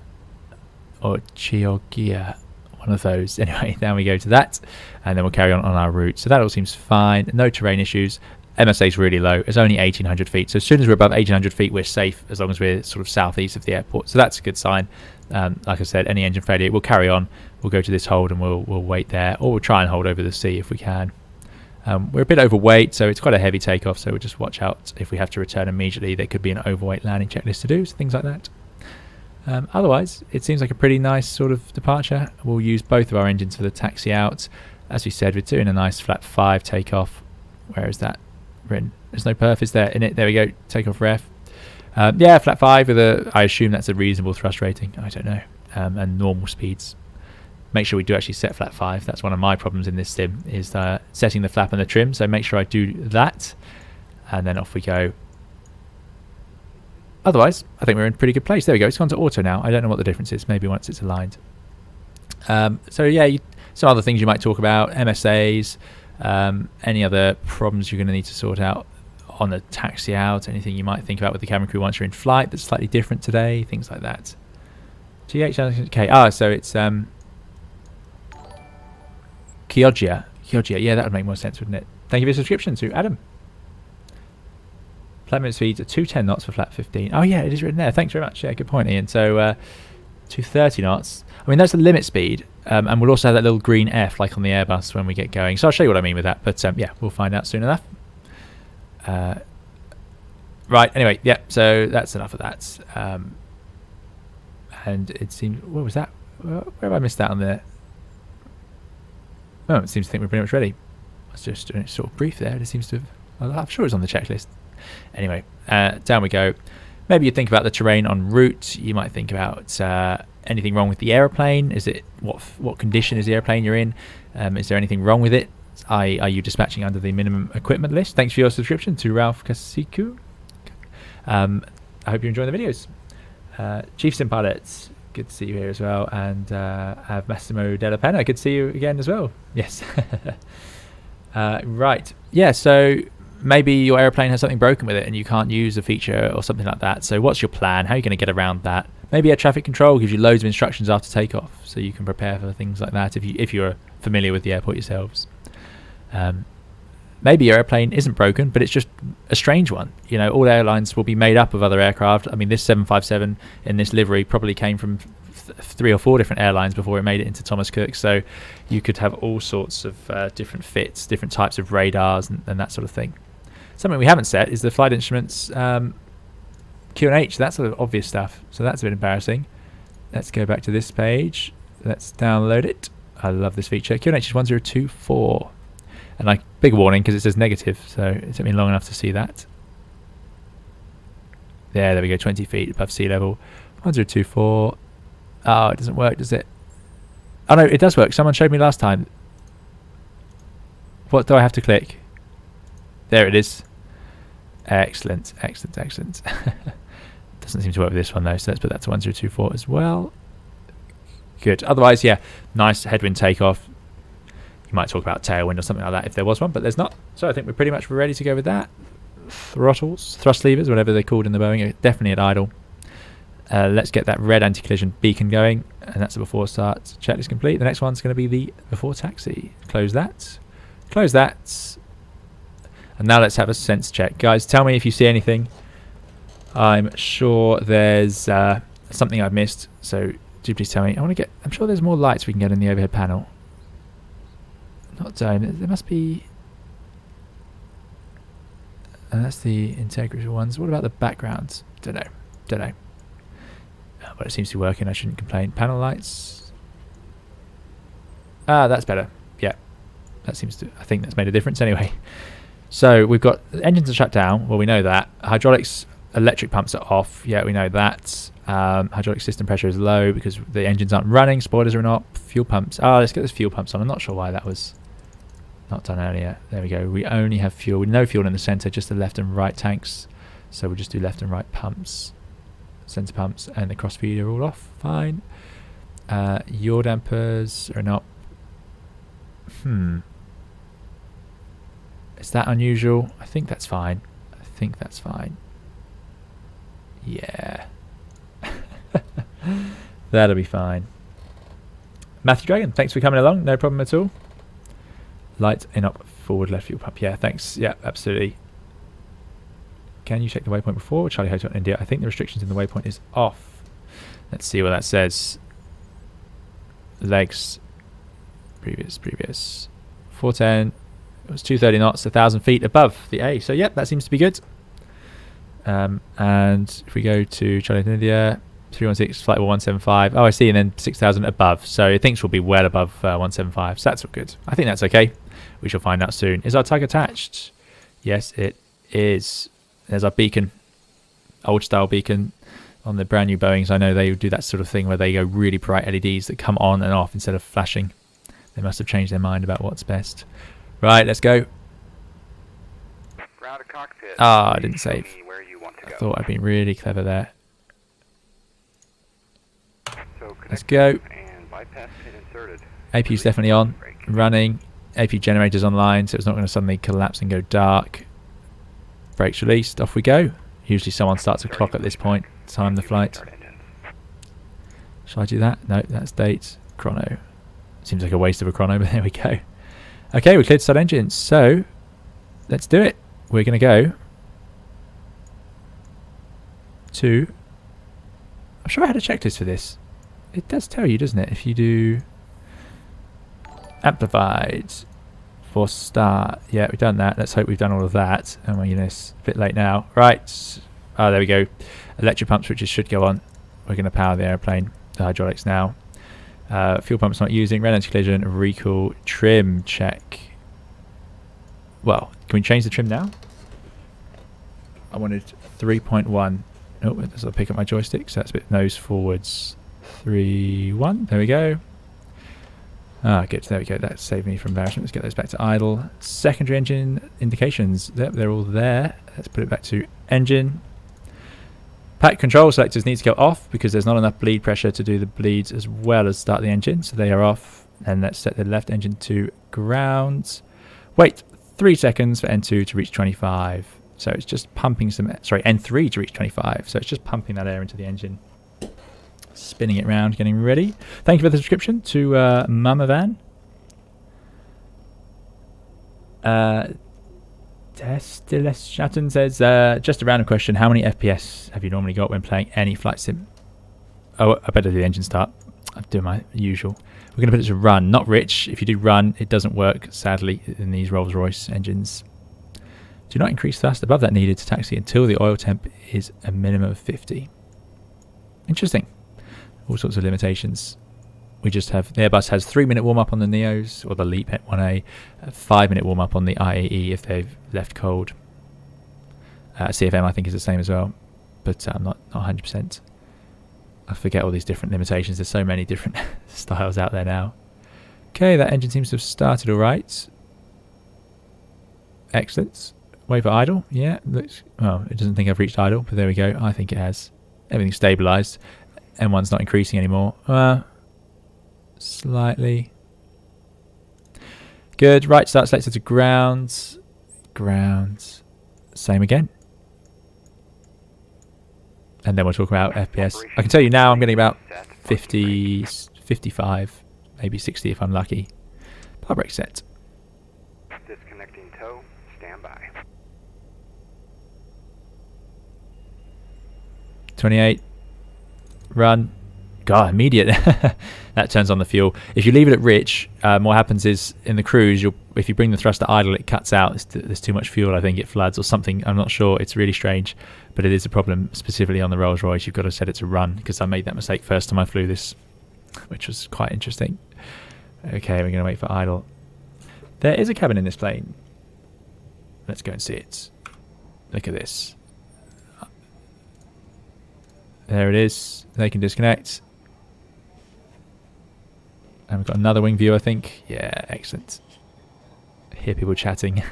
or Chioggia, one of those. Anyway, then we go to that, and then we'll carry on our route. So that all seems fine. No terrain issues. MSA is really low. It's only 1,800 feet. So as soon as we're above 1,800 feet, we're safe, as long as we're sort of southeast of the airport. So that's a good sign. Like I said, any engine failure, we'll carry on. We'll go to this hold and we'll wait there, or we'll try and hold over the sea if we can. We're a bit overweight, so it's quite a heavy takeoff, so we'll just watch out if we have to return immediately. There could be an overweight landing checklist to do, so things like that. Otherwise, it seems like a pretty nice sort of departure. We'll use both of our engines for the taxi out. As we said, we're doing a nice flat 5 takeoff. Where is that written? There's no perf, is there? In it, there we go, takeoff ref. Yeah, flat 5 with a, I assume that's a reasonable thrust rating, I don't know, and normal speeds. Make sure we do actually set flat 5. That's one of my problems in this sim, is setting the flap and the trim. So make sure I do that, and then off we go. Otherwise, I think we're in a pretty good place. There we go. It's gone to auto now. I don't know what the difference is. Maybe once it's aligned. So yeah, some other things you might talk about, MSAs, any other problems you're going to need to sort out on the taxi out, anything you might think about with the cabin crew once you're in flight that's slightly different today, things like that. GH, so it's Chioggia. Yeah, that would make more sense, wouldn't it? Thank you for your subscription to Adam. Flat minute speeds are 210 knots for flat 15. Oh yeah, it is written there. Thanks very much. Yeah, good point, Ian. So 230 knots. I mean, that's the limit speed, and we'll also have that little green F like on the Airbus when we get going. So I'll show you what I mean with that. But yeah, we'll find out soon enough. Right. Anyway, yeah. So that's enough of that. And it seems. What was that? Where have I missed that on there? Oh, it seems to think we're pretty much ready. I was just doing it sort of brief there. It seems to have, I'm sure it's on the checklist. Anyway, down we go. Maybe you think about the terrain en route. You might think about anything wrong with the aeroplane. Is it what condition is the airplane you're in? Is there anything wrong with it? Are you dispatching under the minimum equipment list? Thanks for your subscription to Ralph Kasiku. I hope you're enjoying the videos. Chief Sim Pilots, good to see you here as well. And I have Massimo Della Penna. Good to see you again as well. Yes. Right. Yeah, so maybe your airplane has something broken with it and you can't use a feature or something like that. So what's your plan? How are you going to get around that? Maybe air traffic control gives you loads of instructions after takeoff, so you can prepare for things like that if you're familiar with the airport yourselves. Maybe your airplane isn't broken, but it's just a strange one. You know, all airlines will be made up of other aircraft. I mean, this 757 in this livery probably came from 3 or 4 different airlines before it made it into Thomas Cook. So you could have all sorts of different fits, different types of radars and that sort of thing. Something we haven't set is the flight instruments Q&H. That's sort of obvious stuff. So that's a bit embarrassing. Let's go back to this page. Let's download it. I love this feature. Q&H is 1024. And like, big warning because it says negative, so it took me long enough to see that. There we go, 20 feet above sea level. 1024. Oh, it doesn't work, does it? Oh no, it does work. Someone showed me last time. What do I have to click? There it is. Excellent, excellent, excellent. Doesn't seem to work with this one though, so let's put that to 1024 as well. Good. Otherwise, yeah, nice headwind takeoff. You might talk about tailwind or something like that if there was one, but there's not. So I think we're pretty much ready to go with that. Throttles, thrust levers, whatever they're called in the Boeing, are definitely at idle. Let's get that red anti-collision beacon going, and that's the before start. Checklist complete. The next one's going to be the before taxi. Close that. Close that. And now let's have a sense check. Guys, tell me if you see anything. I'm sure there's something I've missed, so do please tell me. I'm sure there's more lights we can get in the overhead panel. Not zone. There must be. And that's the integral ones. What about the backgrounds? Don't know. But it seems to be working. I shouldn't complain. Panel lights. Ah, that's better. Yeah, that seems to. I think that's made a difference anyway. So we've got engines are shut down. Well, we know that. Hydraulics, electric pumps are off. Yeah, we know that. Hydraulic system pressure is low because the engines aren't running. Spoilers are not. Fuel pumps. Oh, let's get those fuel pumps on. I'm not sure why that was not done earlier. There we go. We only have fuel. No fuel in the center, just the left and right tanks. So we'll just do left and right pumps, center pumps, and the crossfeed are all off. Fine. Yaw dampers are not. Is that unusual? I think that's fine. I think that's fine. Yeah. That'll be fine. Matthew Dragon, thanks for coming along. No problem at all. Light in up forward left fuel pump. Yeah, thanks. Yeah, absolutely. Can you check the waypoint before? Charlie Hotel India. I think the restrictions in the waypoint is off. Let's see what that says. Legs. Previous. 410. It was 230 knots, 1,000 feet above the A. So, yep, that seems to be good. And if we go to Charlie Hotel India, 316, flight 175. Oh, I see. And then 6,000 above. So it thinks we'll be well above 175. So that's all good. I think that's okay. We shall find out soon. Is our tug attached? Yes, it is. There's our beacon. Old style beacon on the brand new Boeings. I know they do that sort of thing where they go really bright LEDs that come on and off instead of flashing. They must have changed their mind about what's best. Right, let's go. Ground to cockpit. Ah, I didn't save. Where you want to I go. thought I'd been really clever there. So Let's go. and bypass pin inserted. APU's definitely on. Running. APU generator's online, so it's not going to suddenly collapse and go dark. Brakes released. Off we go. Usually someone starts a clock at this point. Time the flight. Shall I do that? No, that's date. Chrono. Seems like a waste of a chrono, but there we go. Okay, we cleared start engines. So, let's do it. We're going to go to... I'm sure I had a checklist for this. It does tell you, doesn't it? If you do amplified for start. Yeah, we've done that. Let's hope we've done all of that. Oh my goodness, a bit late now. Right. Oh, there we go. Electric pump switches should go on. We're going to power the airplane, the hydraulics now. Fuel pumps not using. Rear engine collision, recall, trim check. Well, can we change the trim now? I wanted 3.1. Oh, this will pick up my joystick, so that's a bit nose forwards. 3.1. There we go. Ah, good. There we go. That saved me from embarrassment. Let's get those back to idle. Secondary engine indications. Yep, they're all there. Let's put it back to engine. Pack control selectors need to go off because there's not enough bleed pressure to do the bleeds as well as start the engine. So they are off. And let's set the left engine to ground. Wait 3 seconds for N2 to reach 25. So it's just pumping some... Sorry, N3 to reach 25. So it's just pumping that air into the engine. Spinning it round, getting ready. Thank you for the subscription to Mama Van. Toliss Shatton says, just a random question. How many FPS have you normally got when playing any flight sim? Oh, I better do the engine start. I'm doing my usual. We're going to put it to run, not rich. If you do run, it doesn't work, sadly, in these Rolls-Royce engines. Do not increase thrust above that needed to taxi until the oil temp is a minimum of 50. Interesting. All sorts of limitations. We just have... The Airbus has 3-minute warm-up on the NEOs, or the LEAP 1A, a 5-minute warm-up on the IAE if they've left cold. CFM, I think, is the same as well, but I'm not 100%. I forget all these different limitations. There's so many different styles out there now. Okay, that engine seems to have started all right. Excellent. Wait for idle. Yeah, looks... Oh, it doesn't think I've reached idle, but there we go. I think it has. Everything's stabilised. M1's not increasing anymore. Slightly. Good. Right start selected to ground. Ground. Same again. And then we'll talk about FPS. I can tell you now I'm getting about 50, 55, maybe 60 if I'm lucky. Power brake set. Disconnecting tow. Stand by. 28. Run. God, immediate. That turns on the fuel. If you leave it at rich, what happens is in the cruise, if you bring the thrust to idle, it cuts out. There's too much fuel. I think it floods or something. I'm not sure. It's really strange, but it is a problem specifically on the Rolls Royce. You've got to set it to run because I made that mistake first time I flew this, which was quite interesting. Okay, we're going to wait for idle. There is a cabin in this plane. Let's go and see it. Look at this. There it is. They can disconnect. And we've got another wing view, I think. Yeah, excellent. Hear people chatting.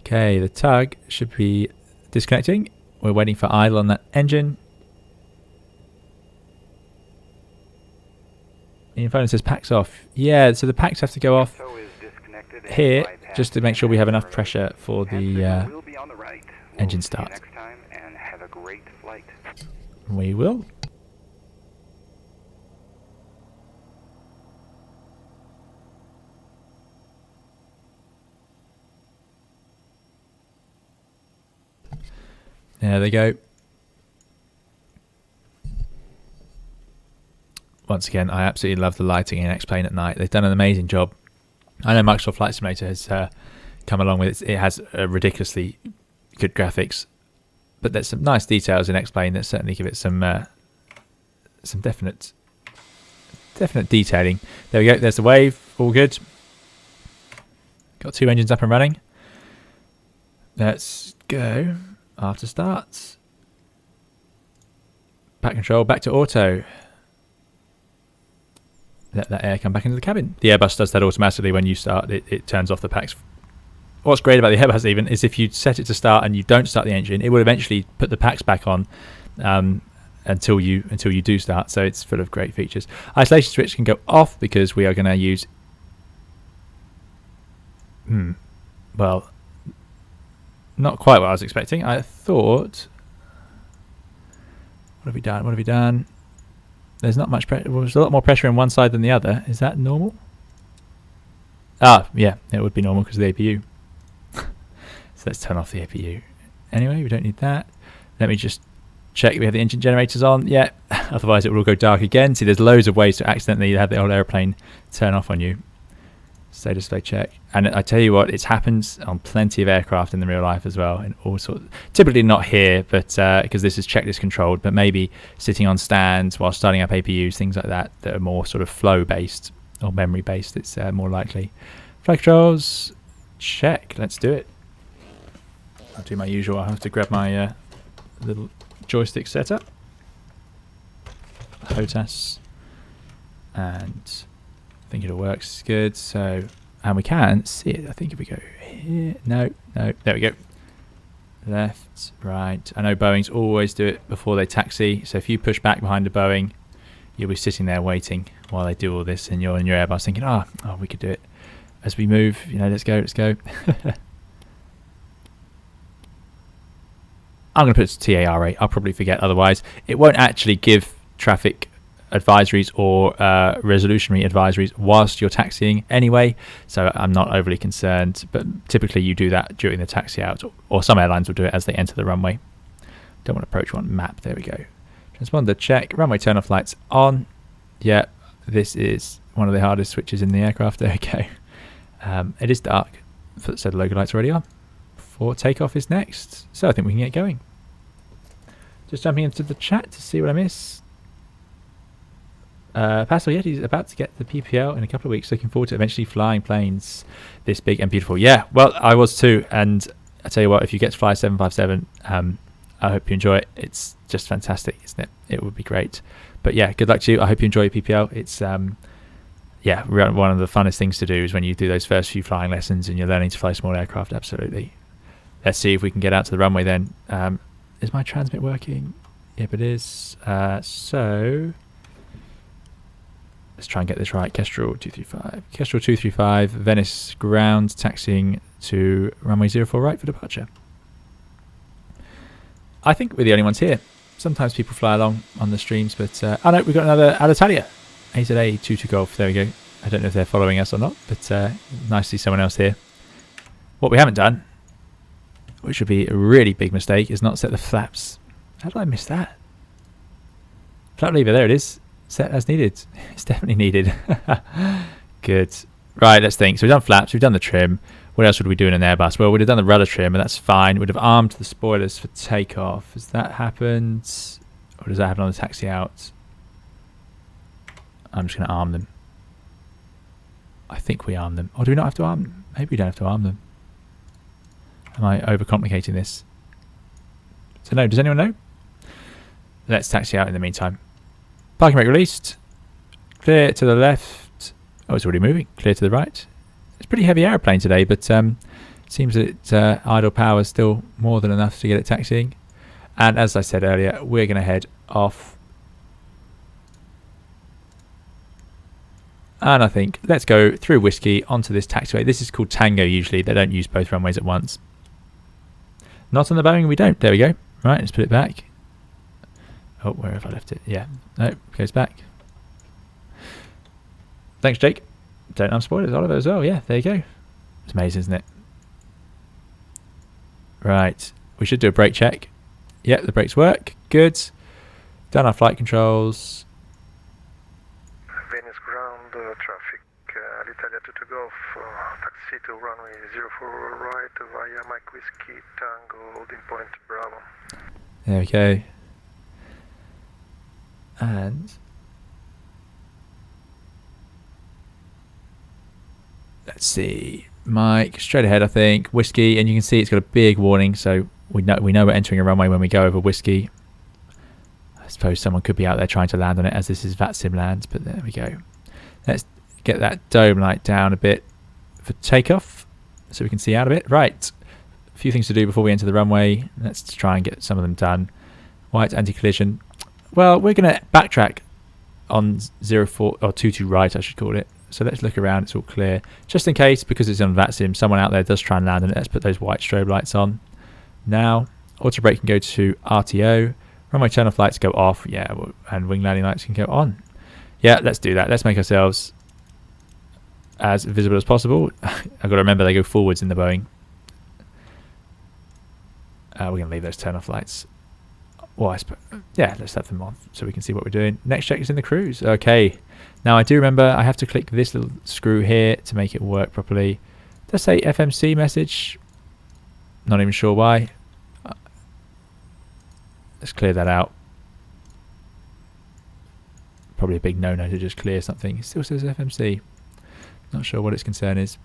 Okay, the tug should be disconnecting. We're waiting for idle on that engine. The phone says packs off. Yeah, so the packs have to go off here just to make sure we have enough pressure for the engine start. Next time, and have a great flight. We will. There they go. Once again, I absolutely love the lighting in X-Plane at night. They've done an amazing job. I know Microsoft Flight Simulator has come along with it. It has ridiculously good graphics, but there's some nice details in X-Plane that certainly give it some definite detailing. There we go. There's the wave. All good. Got 2 engines up and running. Let's go. After starts. Back control. Back to auto. Let that air come back into the cabin. The Airbus does that automatically when you start. It turns off the packs. What's great about the Airbus even is if you set it to start and you don't start the engine, it will eventually put the packs back on until you do start. So it's full of great features. Isolation switch can go off because we are going to use. Well, not quite what I was expecting. I thought. What have we done? What have we done? There's not much pressure. Well, there's a lot more pressure on one side than the other. Is that normal? Ah, yeah, it would be normal because of the APU. So let's turn off the APU. Anyway, we don't need that. Let me just check we have the engine generators on. Yeah, otherwise it will go dark again. See, there's loads of ways to accidentally have the old airplane turn off on you. Stay display check. And I tell you what, it's happened on plenty of aircraft in the real life as well, in all sorts. Typically not here, but because this is checklist controlled, but maybe sitting on stands while starting up APUs, things like that are more sort of flow based or memory based. It's more likely. Flight controls, check. Let's do it. I'll do my usual. I'll have to grab my little joystick setup. HOTAS, and I think it'll work. It's good. So, and we can see it. I think if we go here, no, there we go. Left, right. I know Boeings always do it before they taxi. So if you push back behind a Boeing, you'll be sitting there waiting while they do all this, and you're in your Airbus thinking, oh, we could do it as we move. You know, let's go. I'm going to put TARA. I'll probably forget otherwise. It won't actually give traffic advisories or resolutionary advisories whilst you're taxiing anyway, so I'm not overly concerned, but typically you do that during the taxi out, or some airlines will do it as they enter the runway. Don't want to approach one map. There we go. Transponder check. Runway turn off lights on. Yeah, this is one of the hardest switches in the aircraft. There we go. It is dark, so the logo lights already on. For takeoff is next, so I think we can get going. Just jumping into the chat to see what I miss. Pascal, yeah, he's about to get the PPL in a couple of weeks. Looking forward to eventually flying planes this big and beautiful. Yeah, well, I was too. And I tell you what, if you get to fly 757, I hope you enjoy it. It's just fantastic, isn't it? It would be great. But yeah, good luck to you. I hope you enjoy your PPL. It's yeah, one of the funnest things to do is when you do those first few flying lessons and you're learning to fly small aircraft. Absolutely. Let's see if we can get out to the runway then. Is my transmit working? Yep, it is. So let's try and get this right. Kestrel 235. Kestrel 235, Venice ground, taxiing to runway 04 right for departure. I think we're the only ones here. Sometimes people fly along on the streams, but oh no, we've got another Alitalia. AZA 22 Golf. There we go. I don't know if they're following us or not, but nice to see someone else here. What we haven't done, which would be a really big mistake, is not set the flaps. How did I miss that? Flap lever, there it is. Set as needed. It's definitely needed. Good. Right, let's think. So we've done flaps, we've done the trim. What else would we do in an Airbus? Well, we'd have done the rudder trim, and that's fine. We'd have armed the spoilers for takeoff. Has that happened? Or does that happen on the taxi out? I'm just going to arm them. I think we arm them. Or do we not have to arm them? Maybe we don't have to arm them. Am I overcomplicating this? So no, does anyone know? Let's taxi out in the meantime. Parking brake released. Clear to the left. Oh, it's already moving. Clear to the right. It's a pretty heavy aeroplane today, but seems that idle power is still more than enough to get it taxiing. And as I said earlier, we're going to head off. And I think let's go through Whiskey onto this taxiway. This is called Tango usually. They don't use both runways at once. Not on the Boeing, we don't. There we go. Right, let's put it back. Oh, where have I left it? Yeah. No, goes back. Thanks, Jake. Don't have spoilers, Oliver as well. Yeah, there you go. It's amazing, isn't it? Right. We should do a brake check. Yep, the brakes work. Good. Done our flight controls. Venice ground traffic. L'Italia to Golf. Taxi to runway 04 right via Mike Whiskey Tango holding point Bravo. There we go. And let's see, Mike, straight ahead I think, Whiskey, and you can see it's got a big warning, so we know we're entering a runway when we go over Whiskey. I suppose someone could be out there trying to land on it as this is VATSIM land, but there we go. Let's get that dome light down a bit for takeoff so we can see out a bit. Right, a few things to do before we enter the runway. Let's try and get some of them done. White anti-collision. Well, we're going to backtrack on 04 or 22 right, I should call it. So let's look around. It's all clear, just in case, because it's on VATSIM, someone out there does try and land on it. Let's put those white strobe lights on. Now, auto brake can go to RTO. Runway turn-off lights go off. Yeah, and wing landing lights can go on. Yeah, let's do that. Let's make ourselves as visible as possible. I've got to remember they go forwards in the Boeing. We're going to leave those turn-off lights. Well, yeah, let's have them on so we can see what we're doing. Next check is in the cruise. Okay. Now, I do remember I have to click this little screw here to make it work properly. Does say FMC message. Not even sure why. Let's clear that out. Probably a big no-no to just clear something. It still says FMC. Not sure what its concern is.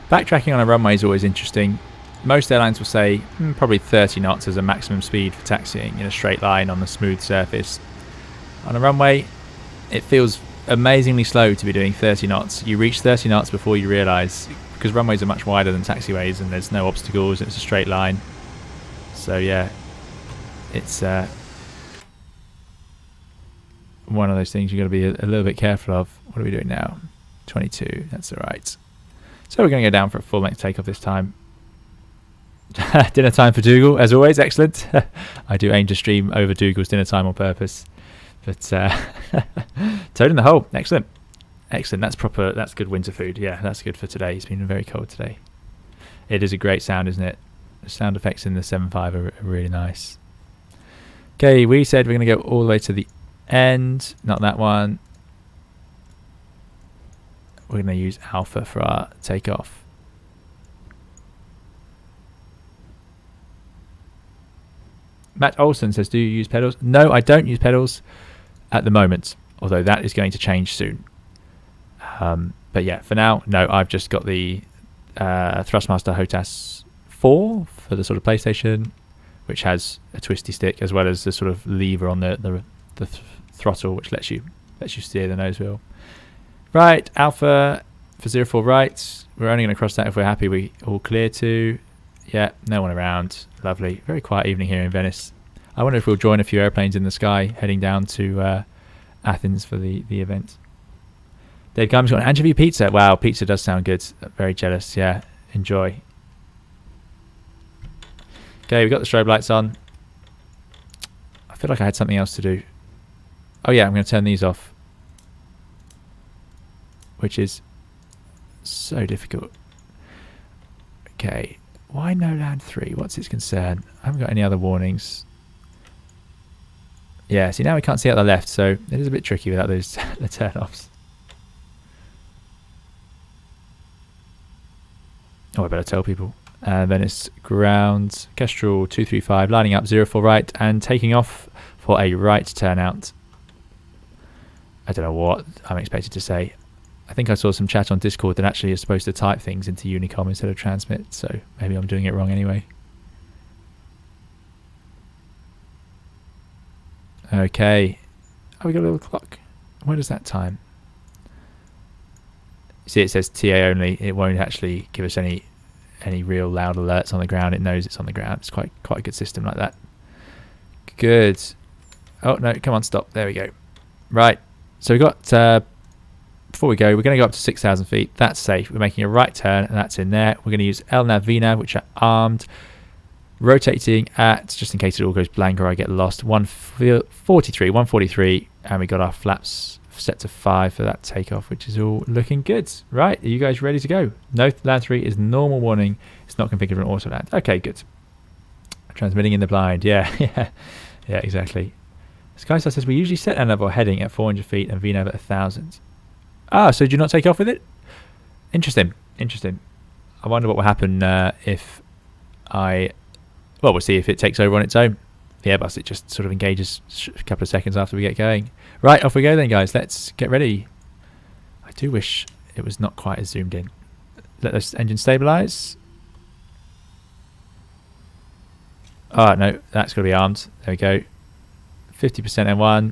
Backtracking on a runway is always interesting. Most airlines will say probably 30 knots as a maximum speed for taxiing in a straight line on a smooth surface. On a runway, it feels amazingly slow to be doing 30 knots. You reach 30 knots before you realise, because runways are much wider than taxiways and there's no obstacles, it's a straight line. So yeah, it's one of those things you've got to be a little bit careful of. What are we doing now? 22, that's alright. So we're going to go down for a full length takeoff this time. Dinner time for Dougal, as always, excellent. I do aim to stream over Dougal's dinner time on purpose. But toad in the hole, excellent. Excellent, that's proper, that's good winter food. Yeah, that's good for today. It's been very cold today. It is a great sound, isn't it? The sound effects in the 7.5 are really nice. Okay, we said we're going to go all the way to the end, not that one. We're going to use Alpha for our takeoff. Matt Olsen says, do you use pedals? No, I don't use pedals at the moment, although that is going to change soon. But yeah, for now, no, I've just got the Thrustmaster HOTAS 4 for the sort of PlayStation, which has a twisty stick as well as the sort of lever on the throttle, which lets you steer the nose wheel. Right, Alpha for 04 right. We're only going to cross that if we're happy. We all clear to. Yeah, no one around. Lovely. Very quiet evening here in Venice. I wonder if we'll join a few airplanes in the sky heading down to Athens for the event. Dave Guyman's got an anchovy pizza. Wow, pizza does sound good. Very jealous. Yeah, enjoy. Okay, we've got the strobe lights on. I feel like I had something else to do. Oh yeah, I'm going to turn these off, which is so difficult. Okay, why no land 3? What's its concern? I haven't got any other warnings. Yeah, see now we can't see out the left, so it is a bit tricky without those the turn-offs. Oh, I better tell people. Venice ground, Kestrel 235, lining up 04 right and taking off for a right turnout. I don't know what I'm expected to say. I think I saw some chat on Discord that actually is supposed to type things into Unicom instead of transmit, so maybe I'm doing it wrong anyway. Okay. Oh, we got a little clock. Where does that time? See, it says TA only. It won't actually give us any real loud alerts on the ground. It knows it's on the ground. It's quite a good system like that. Good. Oh no, come on, stop. There we go. Right. So we got before we go, we're going to go up to 6,000 feet. That's safe. We're making a right turn, and that's in there. We're going to use LNAV, VNAV, which are armed. Rotating at, just in case it all goes blank or I get lost, 143, and we got our flaps set to 5 for that takeoff, which is all looking good. Right, are you guys ready to go? No, land 3 is normal warning. It's not configured for an auto land. Okay, good. Transmitting in the blind. Yeah, yeah, exactly. Skystar says we usually set LNAV or heading at 400 feet and VNAV at 1,000. Ah, so do you not take off with it? Interesting. I wonder what will happen if I... Well, we'll see if it takes over on its own. The Airbus, it just sort of engages a couple of seconds after we get going. Right, off we go then, guys. Let's get ready. I do wish it was not quite as zoomed in. Let those engines stabilise. Oh, no, that's got to be armed. There we go. 50% M1.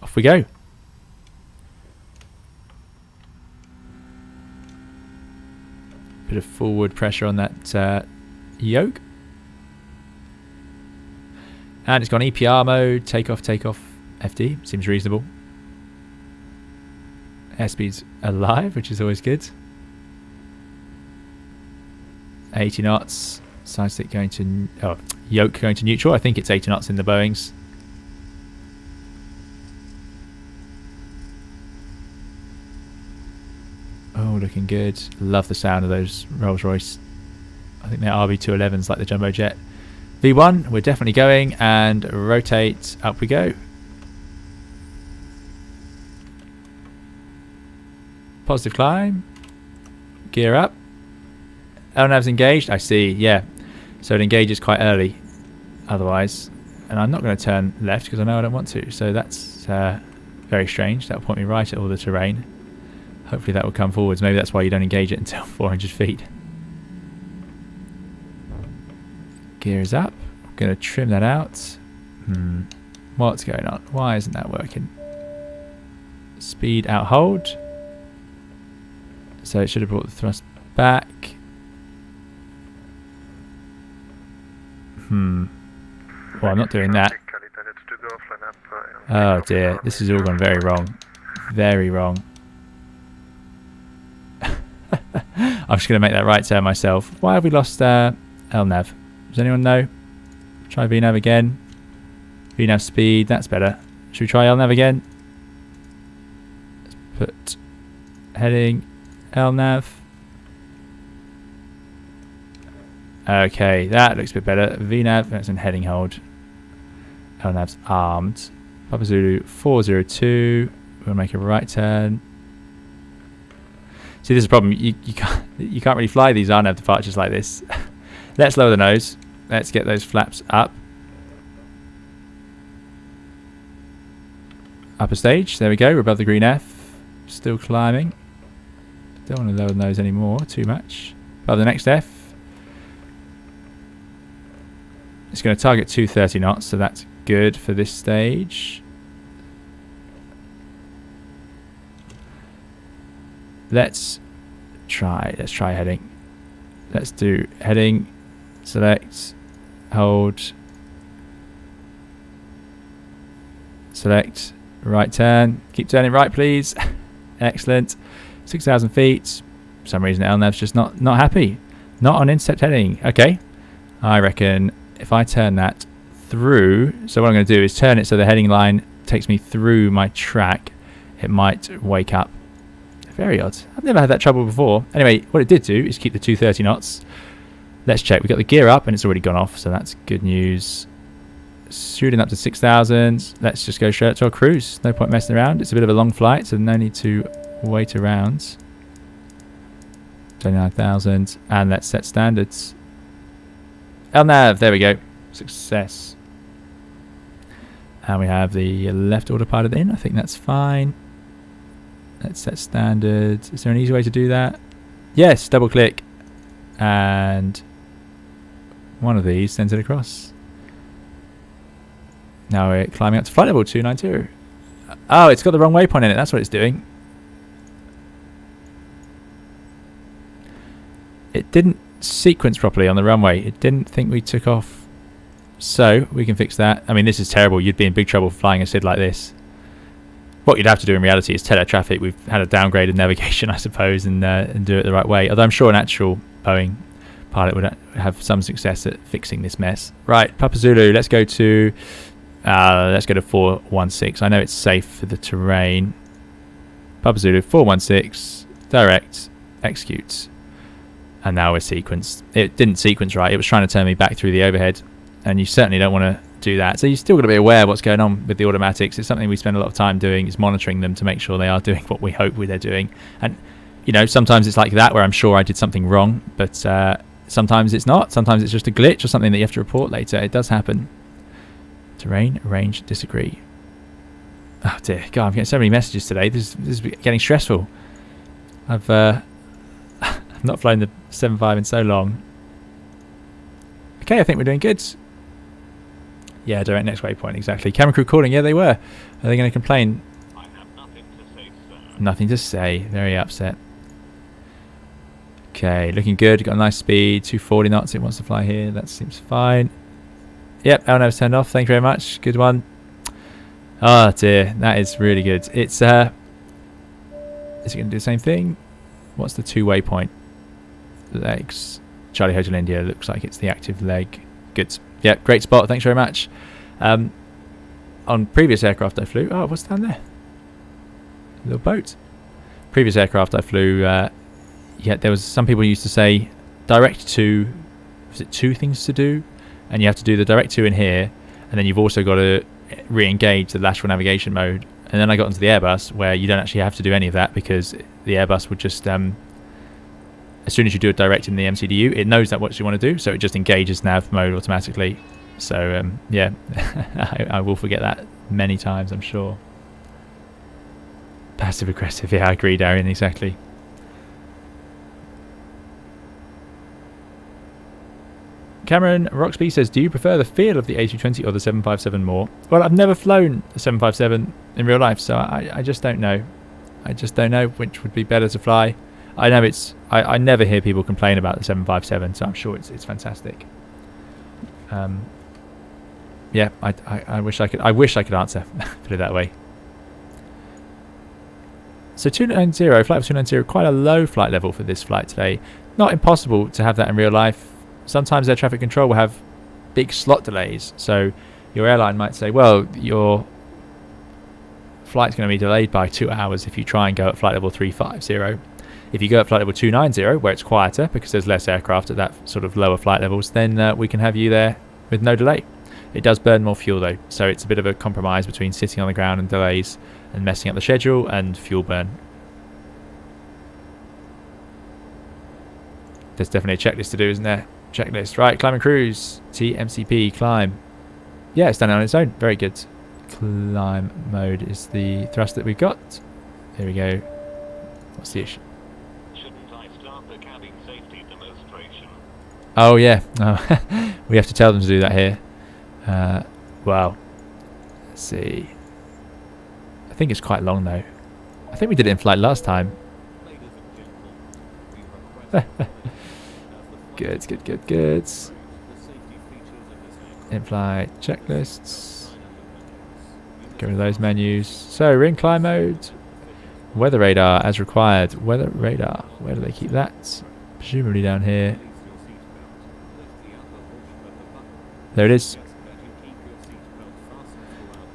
Off we go. Bit of forward pressure on that yoke. And it's gone EPR mode, takeoff, FD, seems reasonable. Airspeed's alive, which is always good. 80 knots, side stick going to, yoke going to neutral. I think it's 80 knots in the Boeings. Oh, looking good. Love the sound of those Rolls-Royce. I think they're RB211s like the jumbo jet. V1, we're definitely going, and rotate, up we go. Positive climb. Gear up. LNAV's engaged, I see, yeah. So it engages quite early, otherwise. And I'm not going to turn left because I know I don't want to. So that's very strange. That'll point me right at all the terrain. Hopefully that will come forwards. Maybe that's why you don't engage it until 400 feet. Gear is up. I'm going to trim that out. What's going on? Why isn't that working? Speed out hold. So it should have brought the thrust back. Well, I'm not doing that. Oh dear, this has all gone very wrong. Very wrong. I'm just going to make that right turn myself. Why have we lost LNAV? Does anyone know? Try VNAV again. VNAV speed, that's better. Should we try LNAV again? Let's put heading LNAV. Okay, that looks a bit better. VNAV, that's in heading hold. LNAV's armed. Papa Zulu 402. We'll make a right turn. See, this is a problem. You can't really fly these RNAV departures like this. Let's lower the nose. Let's get those flaps up. Upper stage. There we go. We're above the green F. Still climbing. Don't want to lower the nose anymore. Too much. Above the next F. It's going to target 230 knots, so that's good for this stage. Let's try heading. Let's do heading. Select, hold, select, right turn, keep turning right please. Excellent. 6,000 feet. For some reason LNAV's just not happy. Not on intercept heading. Okay, I reckon if I turn that through, so what I'm going to do is turn it so the heading line takes me through my track, it might wake up. Very odd. I've never had that trouble before. Anyway, what it did do is keep the 230 knots. Let's check. We've got the gear up and it's already gone off, so that's good news. shooting up to 6,000. Let's just go straight to our cruise. No point messing around. It's a bit of a long flight, so no need to wait around. 29,000, and let's set standards. LNAV, there we go. Success. And we have the left autopilot in. I think that's fine. Let's set standards. Is there an easy way to do that? Yes, double click. And one of these sends it across. Now we're climbing up to flight level 290. Oh, it's got the wrong waypoint in it. That's what it's doing. It didn't sequence properly on the runway. It didn't think we took off. So we can fix that. I mean, this is terrible. You'd be in big trouble flying a SID like this. What you'd have to do in reality is tell air traffic we've had a downgraded navigation, I suppose, and do it the right way. Although I'm sure an actual Boeing pilot would have some success at fixing this mess. Right, Papa Zulu, let's go to 416. I know it's safe for the terrain. Papa Zulu 416, direct, execute. And now we're sequenced. It didn't sequence right. It was trying to turn me back through the overhead, and you certainly don't want to do that. So you still got to be aware of what's going on with the automatics. It's something we spend a lot of time doing, is monitoring them to make sure they are doing what we hope they're doing. And you know, sometimes it's like that where I'm sure I did something wrong, but sometimes it's not. Sometimes it's just a glitch or something that you have to report later. It does happen. Terrain, range, disagree. Oh dear God, I'm getting so many messages today. This is getting stressful. I've not flown the 75 in so long. Okay, I think we're doing good. Yeah, direct next waypoint, exactly. Camera crew calling. Yeah, they were. Are they going to complain? I have nothing to say, sir. Nothing to say. Very upset. Okay, looking good. Got a nice speed. 240 knots. It wants to fly here. That seems fine. Yep, LNAV's turned off. Thank you very much. Good one. Oh dear, that is really good. It's is it going to do the same thing? What's the two waypoint? Legs. Charlie Hotel India. Looks like it's the active leg. Good. Yep, great spot. Thanks very much. On previous aircraft I flew. Oh, what's down there? A little boat. Previous aircraft I flew. Yeah, there was some people used to say direct to. Was it two things to do? And you have to do the direct to in here, and then you've also got to re-engage the lateral navigation mode. And then I got into the Airbus where you don't actually have to do any of that, because the Airbus would just as soon as you do a direct in the MCDU, it knows that what you want to do, so it just engages nav mode automatically. So yeah, I will forget that many times, I'm sure. Passive aggressive, yeah, I agree, Darian, exactly. Cameron Roxby says, do you prefer the feel of the A320 or the 757 more? Well, I've never flown the 757 in real life, so I just don't know. I just don't know which would be better to fly. I know it's. I never hear people complain about the 757, so I'm sure it's fantastic. Yeah, I wish I could. I wish I could answer. Put it that way. So 290, flight level 290, quite a low flight level for this flight today. Not impossible to have that in real life. Sometimes air traffic control will have big slot delays, so your airline might say, well, your flight's going to be delayed by 2 hours if you try and go at flight level 350. If you go at flight level 290, where it's quieter because there's less aircraft at that sort of lower flight levels, then we can have you there with no delay. It does burn more fuel though, so it's a bit of a compromise between sitting on the ground and delays and messing up the schedule and fuel burn. There's definitely a checklist to do, isn't there? Checklist. Right, climb and cruise. TMCP, climb. Yeah, it's done on its own. Very good. Climb mode is the thrust that we've got. Here we go. What's the issue? Shouldn't I start the cabin safety demonstration? Oh, yeah. Oh, we have to tell them to do that here. Well, let's see. I think it's quite long, though. I think we did it in flight last time. Good, good, good, good. In-flight checklists. Go to those menus. So we're in climb mode. Weather radar as required. Weather radar. Where do they keep that? Presumably down here. There it is.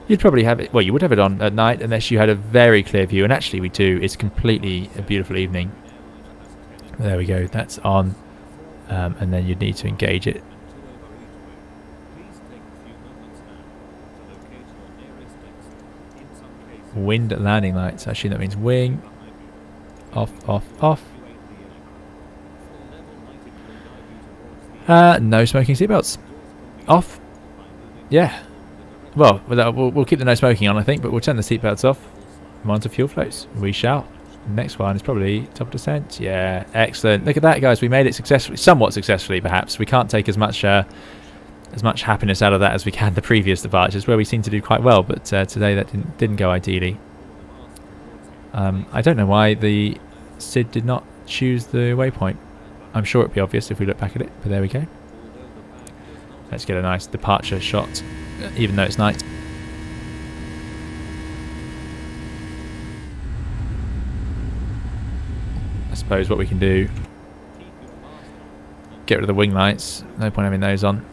You'd probably have it. Well, you would have it on at night unless you had a very clear view. And actually, we do. It's completely a beautiful evening. There we go. That's on. And then you'd need to engage it. wind landing lights. Actually, that means wing. Off, off, off. No smoking seatbelts. Off. Yeah. Well, we'll keep the no smoking on, I think, but we'll turn the seatbelts off. Monitor fuel flows. We shall. Next one is probably top descent. Yeah, excellent. Look at that, guys. We made it successfully, somewhat successfully, perhaps. We can't take as much happiness out of that as we can the previous departures, where we seem to do quite well. But today that didn't go ideally. I don't know why the SID did not choose the waypoint. I'm sure it'd be obvious if we look back at it, but there we go. Let's get a nice departure shot, even though it's night. I suppose what we can do, get rid of the wing lights. No point having those on.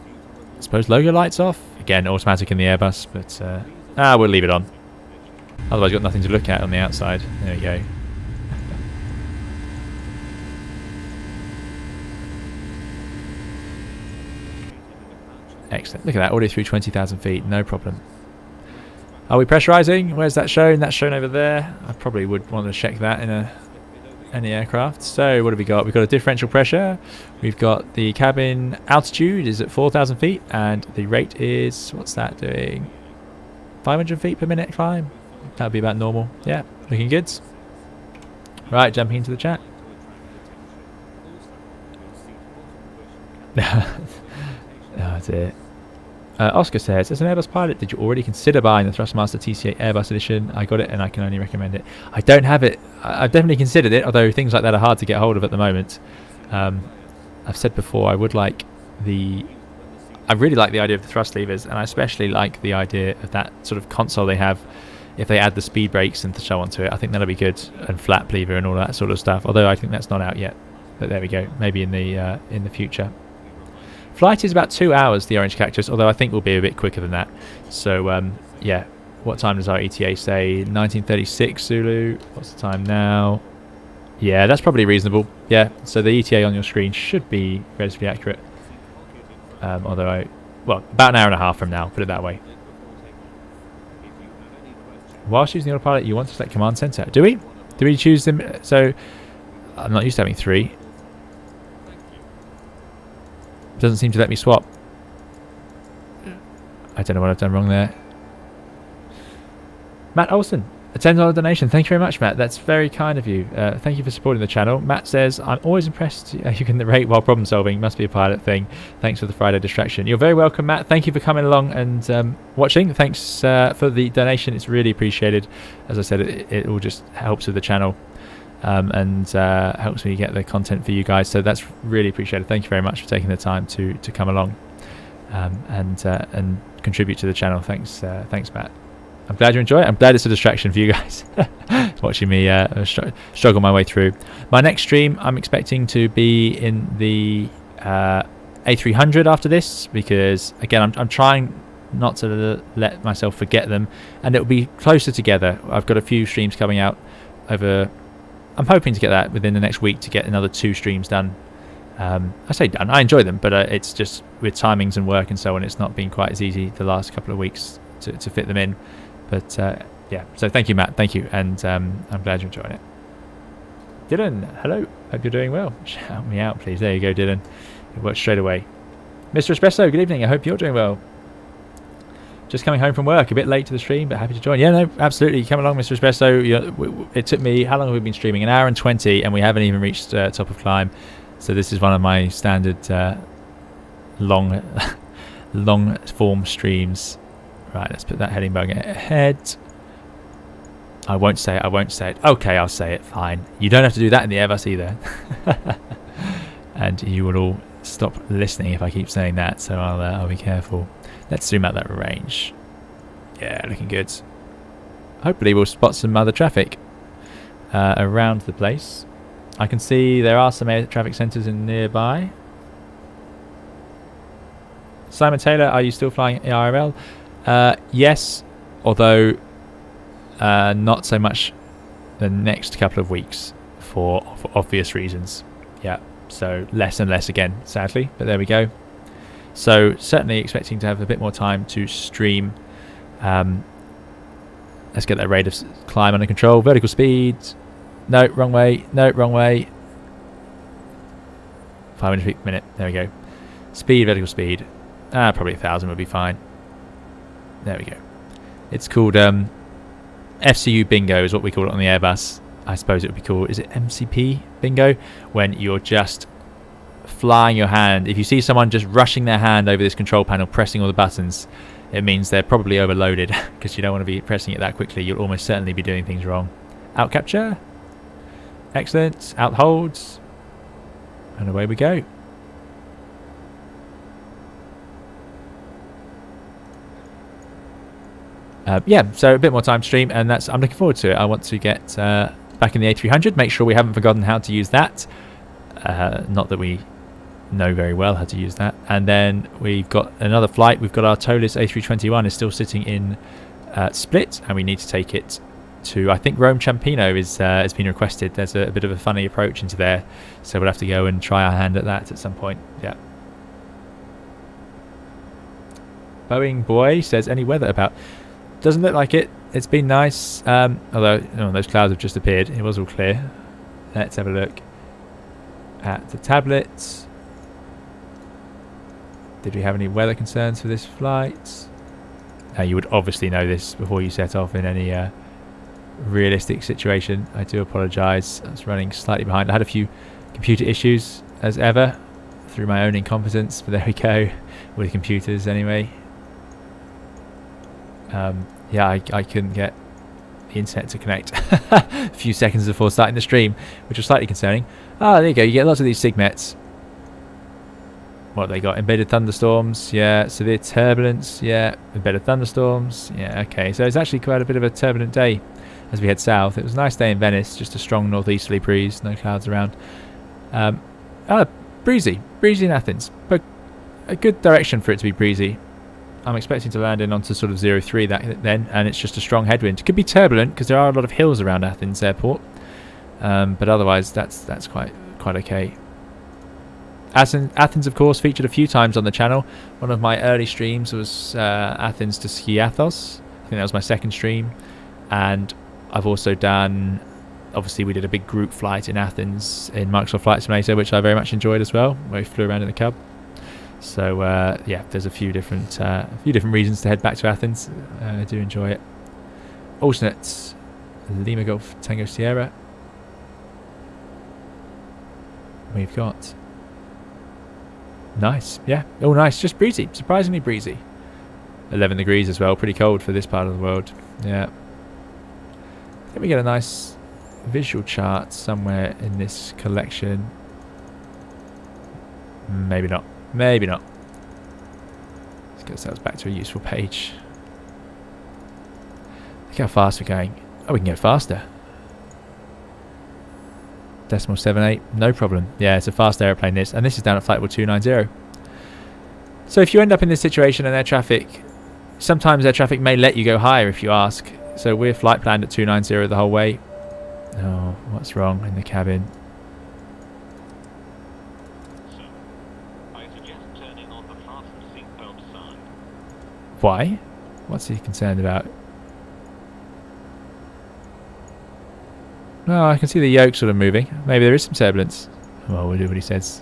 I suppose logo lights off. Again, automatic in the Airbus, but we'll leave it on. Otherwise, you've got nothing to look at on the outside. There we go. Excellent. Look at that, already through 20,000 feet, no problem. Are we pressurizing? Where's that shown? That's shown over there. I probably would want to check that in any aircraft. So what have we got? We've got a differential pressure. We've got the cabin altitude is at 4,000 feet, and the rate is, what's that doing? 500 feet per minute climb. That would be about normal. Yeah, looking good. Right, jumping into the chat. Oh dear. Oscar says, as an Airbus pilot, did you already consider buying the Thrustmaster TC8 Airbus edition? I got it and I can only recommend it. I don't have it. I've definitely considered it, although things like that are hard to get hold of at the moment. I've said before, I really like the idea of the thrust levers, and I especially like the idea of that sort of console they have if they add the speed brakes and so on to it. I think that'll be good, and flap lever and all that sort of stuff, although I think that's not out yet. But there we go, maybe in the future. Flight is about 2 hours, the Orange Cactus, although I think we'll be a bit quicker than that. So, yeah. What time does our ETA say? 1936 Zulu. What's the time now? Yeah, that's probably reasonable. Yeah, so the ETA on your screen should be relatively accurate. Although about an hour and a half from now, put it that way. Whilst using the autopilot, you want to select command center. Do we? Do we choose them? So, I'm not used to having 3. Doesn't seem to let me swap. I don't know what I've done wrong there. Matt Olsen, a $10 donation. Thank you very much, Matt. That's very kind of you. Thank you for supporting the channel. Matt says, I'm always impressed you can narrate while problem solving. Must be a pilot thing. Thanks for the Friday distraction. You're very welcome, Matt. Thank you for coming along and watching. Thanks for the donation. It's really appreciated. As I said, it all just helps with the channel. And helps me get the content for you guys, so that's really appreciated. Thank you very much for taking the time to come along and contribute to the channel. Thanks, Matt. I'm glad you enjoy it. I'm glad it's a distraction for you guys watching me struggle my way through. My next stream, I'm expecting to be in the A300 after this, because again, I'm trying not to let myself forget them, and it'll be closer together. I've got a few streams coming out over. I'm hoping to get that within the next week to get another 2 streams done. I say done. I enjoy them, but it's just with timings and work and so on, it's not been quite as easy the last couple of weeks to fit them in. But yeah, so thank you, Matt. Thank you, and I'm glad you're enjoying it. Dylan, hello. Hope you're doing well. Shout me out, please. There you go, Dylan. It works straight away. Mr. Espresso, good evening. I hope you're doing well. Just coming home from work, a bit late to the stream, but happy to join. Yeah, no, absolutely. Come along, Mr. Espresso. It took me, how long have we been streaming? 1 hour and 20, and we haven't even reached top of climb. So this is one of my standard long form streams. Right, let's put that heading bug ahead. I won't say it. Okay, I'll say it. Fine. You don't have to do that in the Airbus either. And you will all stop listening if I keep saying that, so I'll be careful. Let's zoom out that range. Yeah, looking good. Hopefully we'll spot some other traffic around the place. I can see there are some air traffic centres in nearby. Simon Taylor, are you still flying ARL? Yes, although not so much the next couple of weeks for obvious reasons. Yeah, so less and less again, sadly, but there we go. So certainly expecting to have a bit more time to stream Let's get that rate of climb under control. Vertical speed. No, wrong way. No, wrong way. 500 feet per minute. There we go. Speed, vertical speed. Probably 1,000 would be fine. There we go. It's called FCU bingo is what we call it on the Airbus. I suppose it would be called, is it MCP bingo? When you're just flying your hand. If you see someone just rushing their hand over this control panel, pressing all the buttons, it means they're probably overloaded because you don't want to be pressing it that quickly. You'll almost certainly be doing things wrong. Out capture. Excellent. Out holds. And away we go. Yeah, so a bit more time to stream, and I'm looking forward to it. I want to get back in the A300, make sure we haven't forgotten how to use that. Not that we know very well how to use that. And then we've got another flight. We've got our Toliss A321 is still sitting in Split, and we need to take it to, I think, Rome Ciampino has been requested. There's a bit of a funny approach into there, so we'll have to go and try our hand at that at some point. Yeah. Boeing boy says, any weather about? Doesn't look like it. It's been nice, although those clouds have just appeared. It was all clear. Let's have a look at the tablets. Did we have any weather concerns for this flight? You would obviously know this before you set off in any realistic situation. I do apologise. I was running slightly behind. I had a few computer issues as ever through my own incompetence, but there we go with computers anyway. Yeah, I couldn't get the internet to connect a few seconds before starting the stream, which was slightly concerning. There you go. You get lots of these SIGMETs. What have they got? Embedded thunderstorms. Yeah. Severe turbulence. Yeah. Embedded thunderstorms. Yeah. Okay. So it's actually quite a bit of a turbulent day as we head south. It was a nice day in Venice. Just a strong northeasterly breeze. No clouds around. Breezy. Breezy in Athens. But a good direction for it to be breezy. I'm expecting to land in onto sort of 0-3 then, and it's just a strong headwind. It could be turbulent because there are a lot of hills around Athens airport, but otherwise that's quite okay. Athens, of course, featured a few times on the channel. One of my early streams was Athens to Skiathos. I think that was my second stream, and I've also done. Obviously, we did a big group flight in Athens in Microsoft Flight Simulator, which I very much enjoyed as well, where we flew around in the Cub. So yeah, there's a few different reasons to head back to Athens. I do enjoy it. Alternate Lima Golf Tango Sierra. We've got nice, yeah, oh nice, just breezy, surprisingly breezy. 11 degrees as well, pretty cold for this part of the world. Yeah. I think we get a nice visual chart somewhere in this collection. Maybe not. Maybe not. Let's get ourselves back to a useful page. Look how fast we're going. Oh, we can go faster. 0.78, no problem. Yeah, it's a fast aeroplane this, and this is down at flight level 290. So if you end up in this situation and air traffic, sometimes air traffic may let you go higher if you ask. So we're flight planned at 290 the whole way. Oh, what's wrong in the cabin? Why? What's he concerned about? No, I can see the yoke sort of moving. Maybe there is some turbulence. Well, we'll do what he says.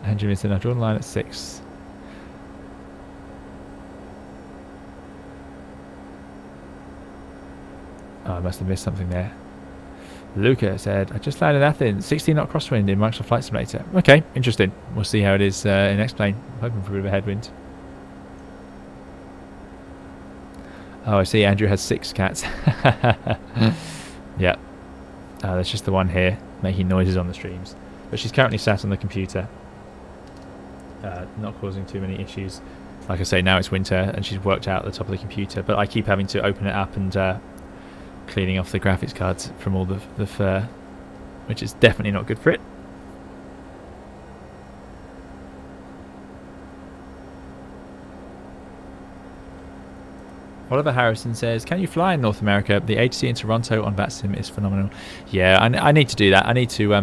Andrew Minson, I've drawn the line at 6. Oh, I must have missed something there. Luca said, I just landed in Athens, 16 knot crosswind in Microsoft Flight Simulator. Okay, interesting. We'll see how it is in X-Plane. I'm hoping for a bit of a headwind. Oh, I see Andrew has 6 cats. Yeah. There's just the one here making noises on the streams. But she's currently sat on the computer. Not causing too many issues. Like I say, now it's winter and she's worked out at the top of the computer. But I keep having to open it up and cleaning off the graphics cards from all the fur, which is definitely not good for it. Oliver Harrison says, can you fly in North America? The ATC in Toronto on VATSIM is phenomenal. Yeah, I need to do that. I need to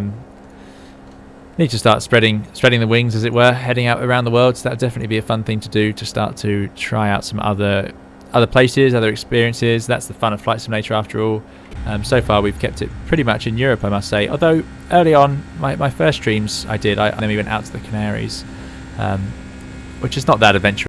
need to start spreading the wings, as it were, heading out around the world. So that'd definitely be a fun thing to do, to start to try out some other places, other experiences. That's the fun of Flight Simulator after all. So far we've kept it pretty much in Europe, I must say, although early on my first streams I then we went out to the Canaries, which is not that adventurous.